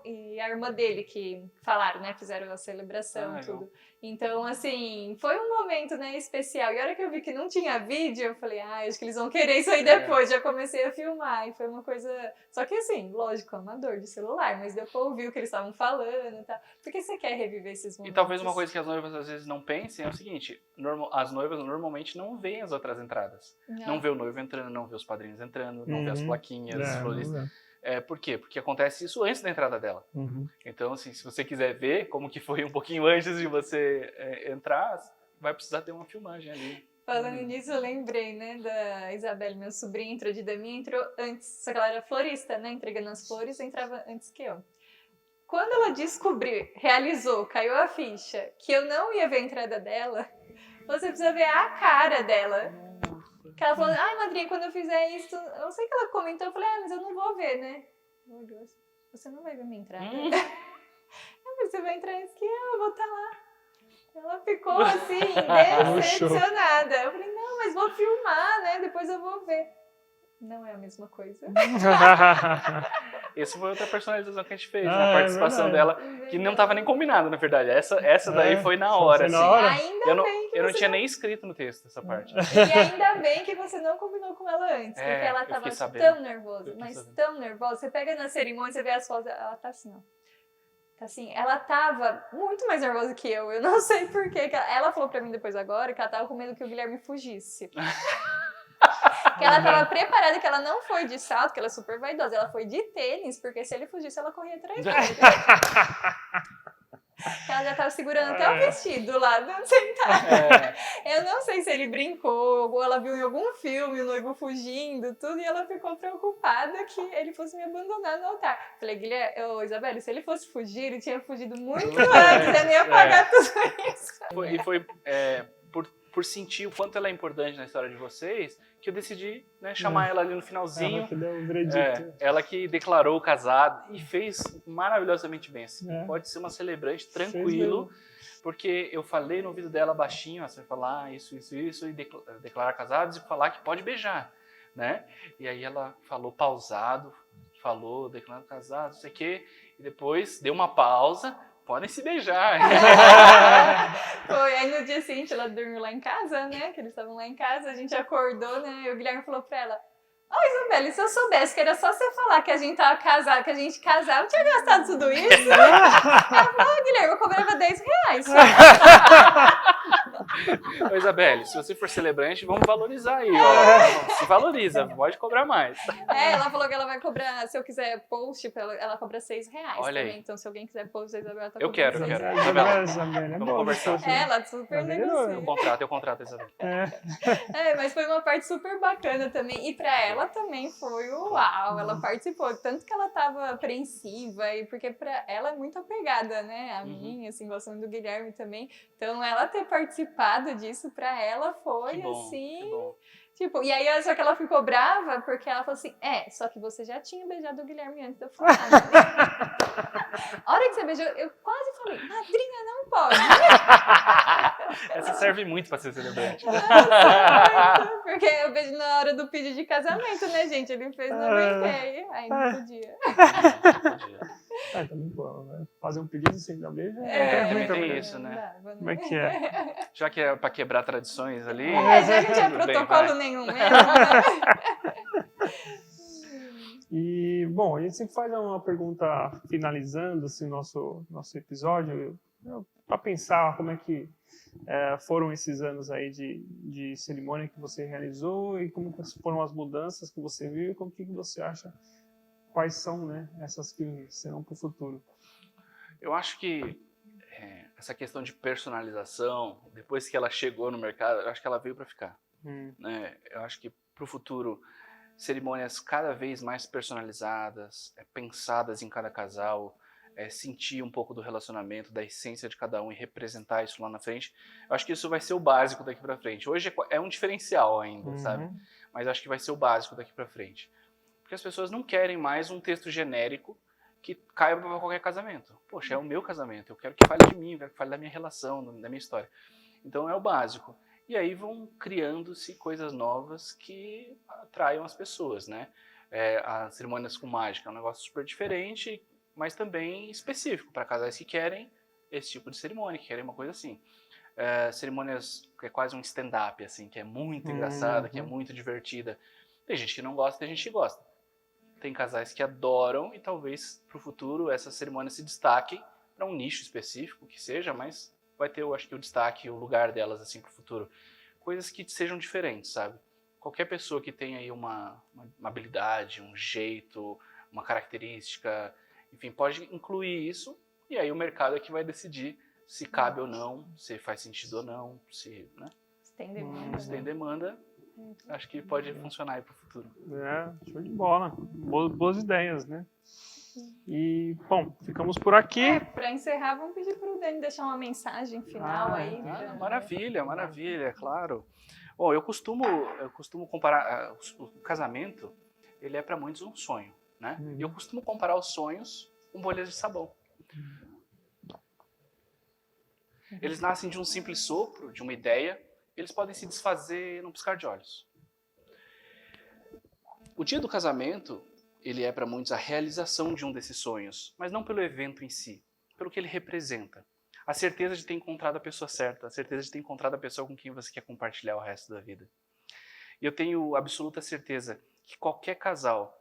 e a irmã dele que falaram, né, fizeram a celebração, tudo. Então, assim, foi um momento, né, especial. E a hora que eu vi que não tinha vídeo, eu falei, acho que eles vão querer isso aí depois. Já comecei a filmar e foi uma coisa... Só que assim, lógico, amador de celular, mas deu pra ouvir o que eles estavam falando e tal. Porque você quer reviver esses momentos. E talvez uma coisa que as noivas às vezes não pensem é o seguinte, as noivas normalmente não veem as outras entradas. Não vê o noivo entrando, não vê os padrinhos entrando, não vê as plaquinhas, as flores. Por quê? Porque acontece isso antes da entrada dela. Então, assim, se você quiser ver como que foi um pouquinho antes de você entrar, vai precisar ter uma filmagem ali. Falando nisso, eu lembrei, né, da Isabelle, meu sobrinho, entrou de daminha, entrou antes, só que ela era florista, né, entregando as flores, entrava antes que eu. Quando ela descobriu, realizou, caiu a ficha, que eu não ia ver a entrada dela, você precisa ver a cara dela. Que ela falou, ai, madrinha, quando eu fizer isso, eu sei que ela comentou, eu falei, mas eu não vou ver, né? Meu Deus, você não vai ver minha entrada. Você vai entrar antes que eu vou estar lá. Ela ficou assim, decepcionada. Eu falei, não, mas vou filmar, né? Depois eu vou ver. Não é a mesma coisa. Essa foi outra personalização que a gente fez, né? A participação dela, que não estava nem combinada, na verdade. Essa daí foi na hora, assim. Ainda bem que eu não tinha nem escrito no texto essa parte. E ainda bem que você não combinou com ela antes, porque ela tava tão nervosa, mas tão nervosa. Você pega na cerimônia, você vê as fotos, ela tá assim, ó. Assim, ela tava muito mais nervosa que eu não sei porquê. Ela falou pra mim depois agora que ela tava com medo que o Guilherme fugisse. Que ela tava preparada, que ela não foi de salto, que ela é super vaidosa, ela foi de tênis, porque se ele fugisse, ela corria atrás dele. Que ela já tava segurando até o vestido lá de onde sentar. Eu não sei se ele brincou, ou ela viu em algum filme o noivo fugindo, tudo, e ela ficou preocupada que ele fosse me abandonar no altar. Falei, Guilherme, Isabelle, se ele fosse fugir, ele tinha fugido muito antes, eu não ia pagar tudo isso. E foi por sentir o quanto ela é importante na história de vocês, que eu decidi, né, chamar ela ali no finalzinho. Ela que declarou o casado e fez maravilhosamente bem. Assim. Pode ser uma celebrante tranquilo, porque eu falei no ouvido dela baixinho, você vai falar isso, e declarar casados e falar que pode beijar, né? E aí ela falou pausado, declarando casados, não sei o quê, e depois deu uma pausa, podem se beijar. Foi, aí no dia seguinte ela dormiu lá em casa, né? Que eles estavam lá em casa, a gente acordou, né? E o Guilherme falou pra ela, Isabelle, se eu soubesse que era só você falar que a gente tava casado, que a gente casava, eu tinha gastado tudo isso. Ela falou, Guilherme, eu cobrava R$10 só. Ô, Isabelle, se você for celebrante, vamos valorizar aí, ó. Se valoriza, pode cobrar mais. Ela falou que ela vai cobrar, se eu quiser post, ela cobra R$6 Olha também. aí. Então, se alguém quiser post, a Isabela tá Eu cobrando quero. Isabelle, vamos conversar. Ela super negocia. Eu contrato, Isabelle. Mas foi uma parte super bacana também. E pra ela também foi uau. Ela participou. Tanto que ela tava apreensiva, e porque pra ela é muito apegada, né? A mim, assim, gostando do Guilherme também. Então, ela ter participado disso pra ela foi assim. Tipo, e aí só que ela ficou brava porque ela falou assim, só que você já tinha beijado o Guilherme antes de eu falar. A hora que você beijou, eu quase falei, madrinha, não pode. Essa serve muito pra ser celebrante. Nossa, porque eu beijo na hora do pedido de casamento, né, gente? Ele fez, não aguentei, aí não podia. Também, pô, fazer um pedido sem dar beijo também tem isso, né? Como é que é? Já que é pra quebrar tradições ali. Já que não tinha protocolo nenhum mesmo, né? E, bom, a gente sempre faz uma pergunta finalizando assim, nosso episódio, para pensar como é que foram esses anos aí de cerimônia que você realizou e como foram as mudanças que você viu e como que você acha, quais são, né, essas que serão para o futuro. Eu acho que essa questão de personalização, depois que ela chegou no mercado, eu acho que ela veio para ficar. Né? Eu acho que para o futuro, cerimônias cada vez mais personalizadas, pensadas em cada casal, sentir um pouco do relacionamento, da essência de cada um e representar isso lá na frente. Eu acho que isso vai ser o básico daqui para frente. Hoje é um diferencial ainda, sabe? Mas eu acho que vai ser o básico daqui para frente. Porque as pessoas não querem mais um texto genérico que caiba para qualquer casamento. Poxa, é o meu casamento, eu quero que fale de mim, eu quero que fale da minha relação, da minha história. Então é o básico. E aí vão criando-se coisas novas que atraiam as pessoas, né? As cerimônias com mágica é um negócio super diferente, mas também específico para casais que querem esse tipo de cerimônia, que querem uma coisa assim. Cerimônias que é quase um stand-up, assim, que é muito engraçada, que é muito divertida. Tem gente que não gosta, tem gente que gosta. Tem casais que adoram e talvez para o futuro essas cerimônias se destaquem para um nicho específico que seja, mas vai ter, eu acho que o destaque, o lugar delas assim para o futuro. Coisas que sejam diferentes, sabe? Qualquer pessoa que tenha aí uma habilidade, um jeito, uma característica, enfim, pode incluir isso e aí o mercado é que vai decidir se cabe ou não, se faz sentido ou não, se, né? Se tem demanda. Se tem demanda, acho que pode funcionar aí para o futuro. Show de bola. Boas ideias, né? E, bom, ficamos por aqui. Para encerrar, vamos pedir para o Dani deixar uma mensagem final aí. Maravilha, claro. Bom, eu costumo comparar o casamento, ele é para muitos um sonho, né? E eu costumo comparar os sonhos com bolhas de sabão. Eles nascem de um simples sopro, de uma ideia, eles podem se desfazer num piscar de olhos. O dia do casamento, ele é para muitos a realização de um desses sonhos, mas não pelo evento em si, pelo que ele representa. A certeza de ter encontrado a pessoa certa, a certeza de ter encontrado a pessoa com quem você quer compartilhar o resto da vida. E eu tenho absoluta certeza que qualquer casal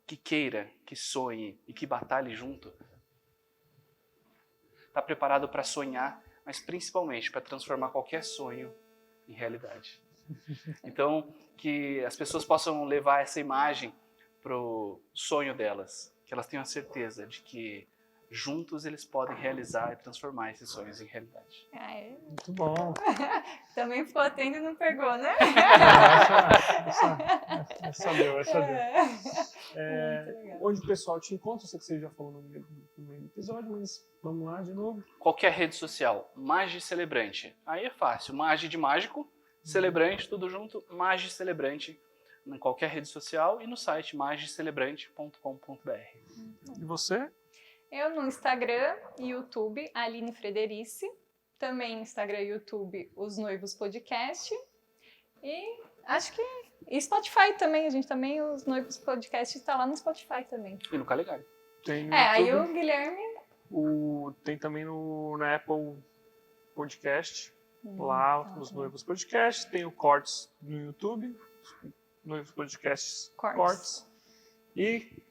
que queira, que sonhe e que batalhe junto, está preparado para sonhar, mas principalmente para transformar qualquer sonho em realidade. Então, que as pessoas possam levar essa imagem pro sonho delas, que elas tenham a certeza de que juntos eles podem realizar e transformar esses sonhos em realidade. Muito bom. Também ficou atento e não pegou, né? Essa deu. Onde o pessoal te encontra? Eu sei que você já falou no meio do episódio, mas vamos lá de novo. Qualquer rede social, Magi Celebrante. Aí é fácil, Magi de mágico, Celebrante, tudo junto, Magi Celebrante. Em qualquer rede social e no site magicelebrante.com.br. E você? Eu no Instagram e YouTube, Aline Frederici. Também no Instagram e YouTube, Os Noivos Podcast. E acho que... E Spotify também, a gente também, Os Noivos Podcast está lá no Spotify também. E no Calegari. Tem no aí YouTube, o Guilherme... Tem também na Apple Podcast, lá Os Noivos Podcast. Tem o Cortes no YouTube, Noivos Podcasts Cortes. E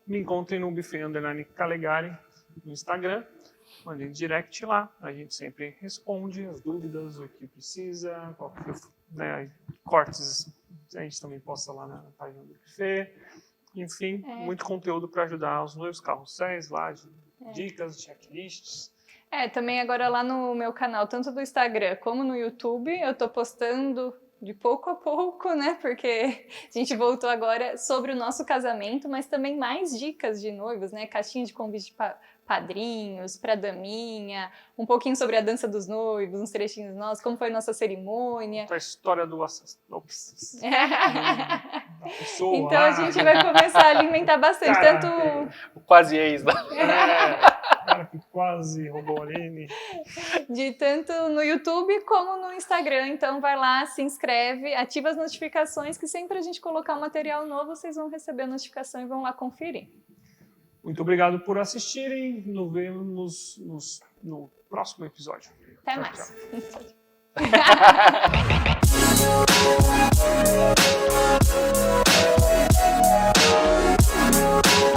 me encontrem no Buffet_Calegari no Instagram. Mandem direct lá. A gente sempre responde as dúvidas, o que precisa, cortes a gente também posta lá na página do Buffet. Enfim, muito conteúdo para ajudar os noivos, carrosséis lá, dicas, checklists. Também agora lá no meu canal, tanto do Instagram como no YouTube, eu tô postando de pouco a pouco, né? Porque a gente voltou agora sobre o nosso casamento, mas também mais dicas de noivos, né? Caixinha de convite de padrinhos, pra daminha, um pouquinho sobre a dança dos noivos, uns trechinhos nossos, como foi a nossa cerimônia. A história do assassino. Então a gente vai começar a alimentar bastante, tanto... O quase ex, né? Cara que quase roubou a Aline. De tanto no YouTube como no Instagram. Então vai lá, se inscreve, ativa as notificações, que sempre a gente colocar um material novo, vocês vão receber a notificação e vão lá conferir. Muito obrigado por assistirem. Nos vemos no próximo episódio. Até mais. Tchau.